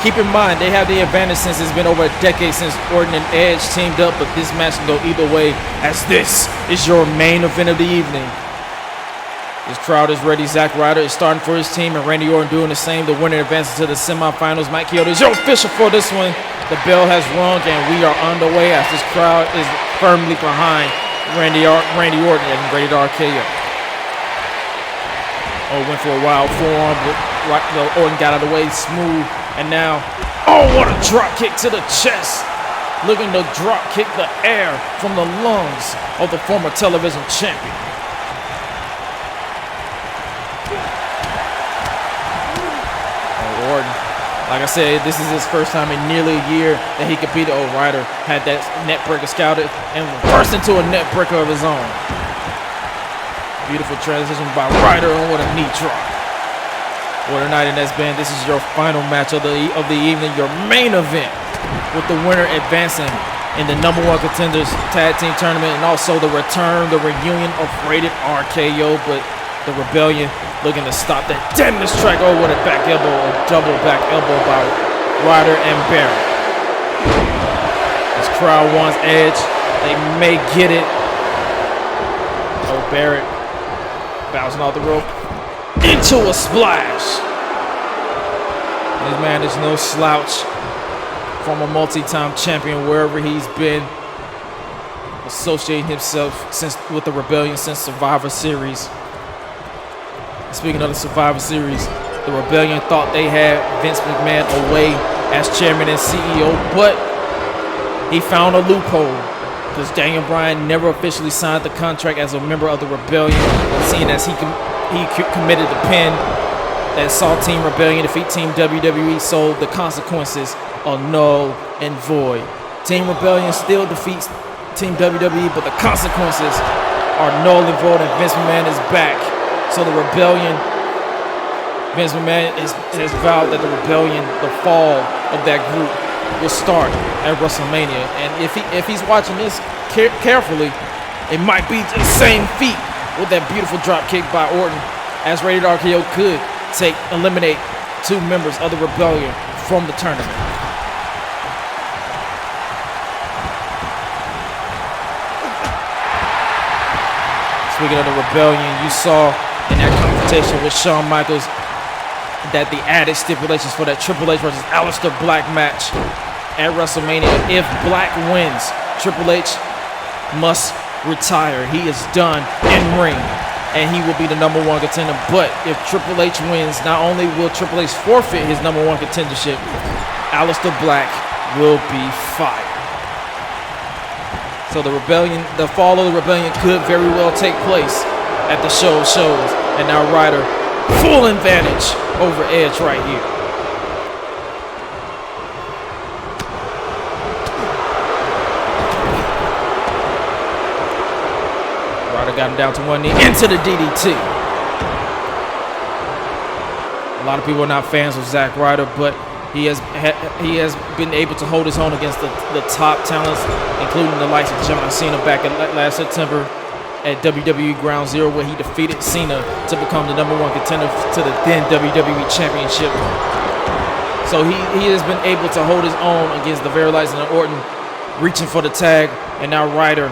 Keep in mind, they have the advantage since it's been over a decade since Orton and Edge teamed up, but this match can go either way, as this is your main event of the evening. This crowd is ready. Zack Ryder is starting for his team, and Randy Orton doing the same. The winner advances to the semifinals. Mike Chioda is your official for this one. The bell has rung, and we are underway as this crowd is firmly behind Randy Orton and Rated R KO. Oh, went for a wild forearm, but Orton got out of the way smooth. And now, oh, what a drop kick to the chest. Looking to drop kick the air from the lungs of the former television champion. Oh, Orton, like I said, this is his first time in nearly a year that he competed. Oh, Ryder had that net breaker scouted and burst into a net breaker of his own. Beautiful transition by Ryder, and what a knee drop. What a night it has been. This is your final match of the evening, your main event, with the winner advancing in the #1 Contenders Tag Team Tournament, and also the reunion of Rated RKO, but the Rebellion looking to stop that. Damn, this track, oh, what a back elbow, a double back elbow by Ryder and Barrett. This crowd wants Edge. They may get it. Oh, Barrett bouncing off the rope into a splash. This man is no slouch. Former multi-time champion wherever he's been, associating himself with the Rebellion since Survivor Series. Speaking of the Survivor Series, the Rebellion thought they had Vince McMahon away as chairman and CEO, but he found a loophole because Daniel Bryan never officially signed the contract as a member of the Rebellion, seeing as he committed the pin that saw Team Rebellion defeat Team WWE, so the consequences are null and void. Team Rebellion still defeats Team WWE, but the consequences are null and void, and Vince McMahon is back. So the Rebellion, Vince McMahon has vowed that the Rebellion, the fall of that group, will start at WrestleMania. And if he's watching this carefully, it might be the same feat with that beautiful drop kick by Orton, as Rated RKO could eliminate 2 members of the Rebellion from the tournament. Speaking of the Rebellion, you saw in that confrontation with Shawn Michaels that the added stipulations for that Triple H versus Aleister Black match at WrestleMania. If Black wins, Triple H must retire. He is done in ring, and he will be the #1 contender. But if Triple H wins, not only will Triple H forfeit his #1 contendership, Aleister Black will be fired. So the Rebellion, the fall of the Rebellion could very well take place at the show of shows. And now Ryder, full advantage over Edge right here. Ryder got him down to one knee, into the DDT. A lot of people are not fans of Zack Ryder, but he has been able to hold his own against the top talents, including the likes of John Cena back in last September at WWE Ground Zero, where he defeated Cena to become the #1 contender to the then WWE Championship. So he has been able to hold his own against the very likes of Orton, reaching for the tag, and now Ryder,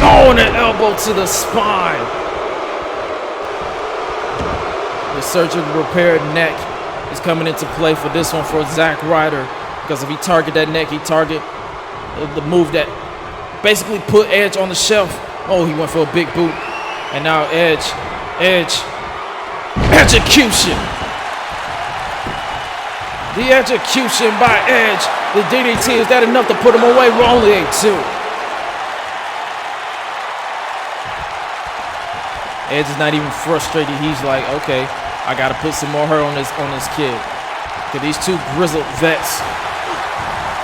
oh, an elbow to the spine. The surgically repaired neck is coming into play for this one for Zack Ryder, because if he target that neck, he target the move that basically put Edge on the shelf. Oh, he went for a big boot, and now execution. The execution by Edge. The DDT, is that enough to put him away? We're only 8-2. Edge is not even frustrated. He's like, okay, I gotta put some more hurt on this kid. Cause these 2 grizzled vets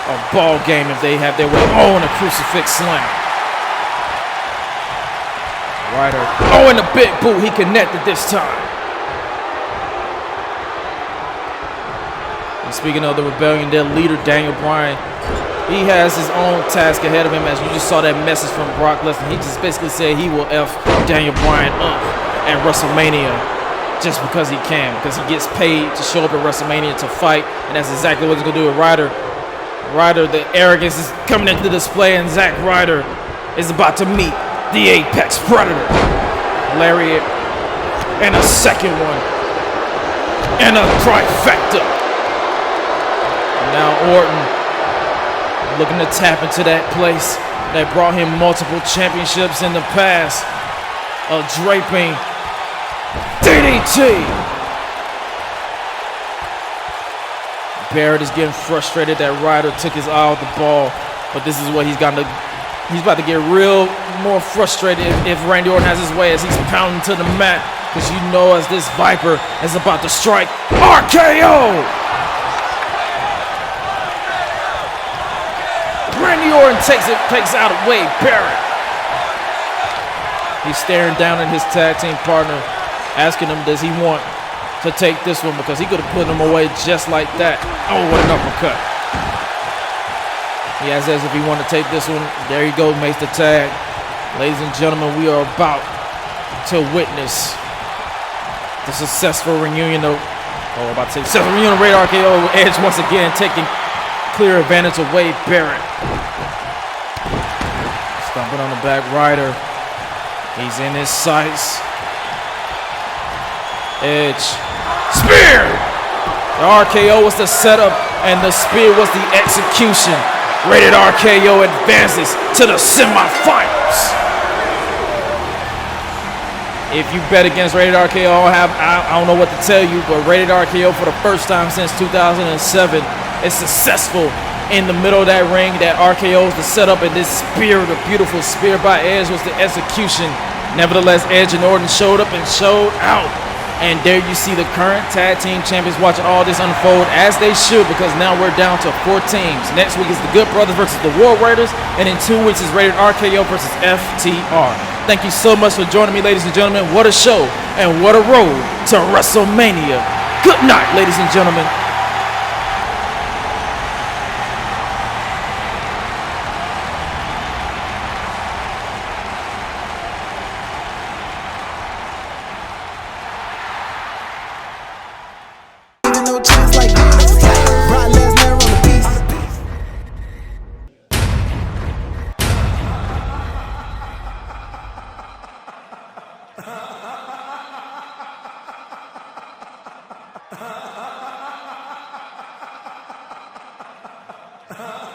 are ball game if they have their way. Oh, and a crucifix slam. Ryder, oh, and a big boot. He connected this time. And speaking of the Rebellion, their leader, Daniel Bryan, he has his own task ahead of him, as you just saw that message from Brock Lesnar. He just basically said he will F Daniel Bryan up at WrestleMania just because he can, because he gets paid to show up at WrestleMania to fight, and that's exactly what he's going to do with Ryder. Ryder, the arrogance is coming into display, and Zack Ryder is about to meet the Apex Predator. Lariat, and a second one, and a trifecta. And now Orton looking to tap into that place that brought him multiple championships in the past. A draping DDT. Barrett is getting frustrated that Ryder took his eye off the ball, but this is what he's about to get real more frustrated if Randy Orton has his way, as he's pounding to the mat, because you know as this Viper is about to strike RKO. Randy Orton takes out of Wade Barrett. He's staring down at his tag team partner, asking him, does he want to take this one, because he could have put him away just like that. Oh, what an uppercut. He asks if he want to take this one. There he goes, makes the tag. Ladies and gentlemen, we are about to witness the successful reunion of, successful reunion of Rated RKO. Edge once again taking clear advantage of Wade Barrett. Stomping on the back rider. He's in his sights. Edge. Spear! The RKO was the setup and the spear was the execution. Rated RKO advances to the semifinals. If you bet against Rated RKO, I don't know what to tell you, but Rated RKO for the first time since 2007 is successful in the middle of that ring. That RKO is the setup, and this spear, the beautiful spear by Edge, was the execution. Nevertheless, Edge and Orton showed up and showed out. And there you see the current tag team champions watching all this unfold, as they should, because now we're down to 4 teams. Next week is the Good Brothers versus the War Raiders, and in 2 weeks is Rated RKO versus FTR. Thank you so much for joining me, ladies and gentlemen. What a show, and what a road to WrestleMania. Good night, ladies and gentlemen. Ha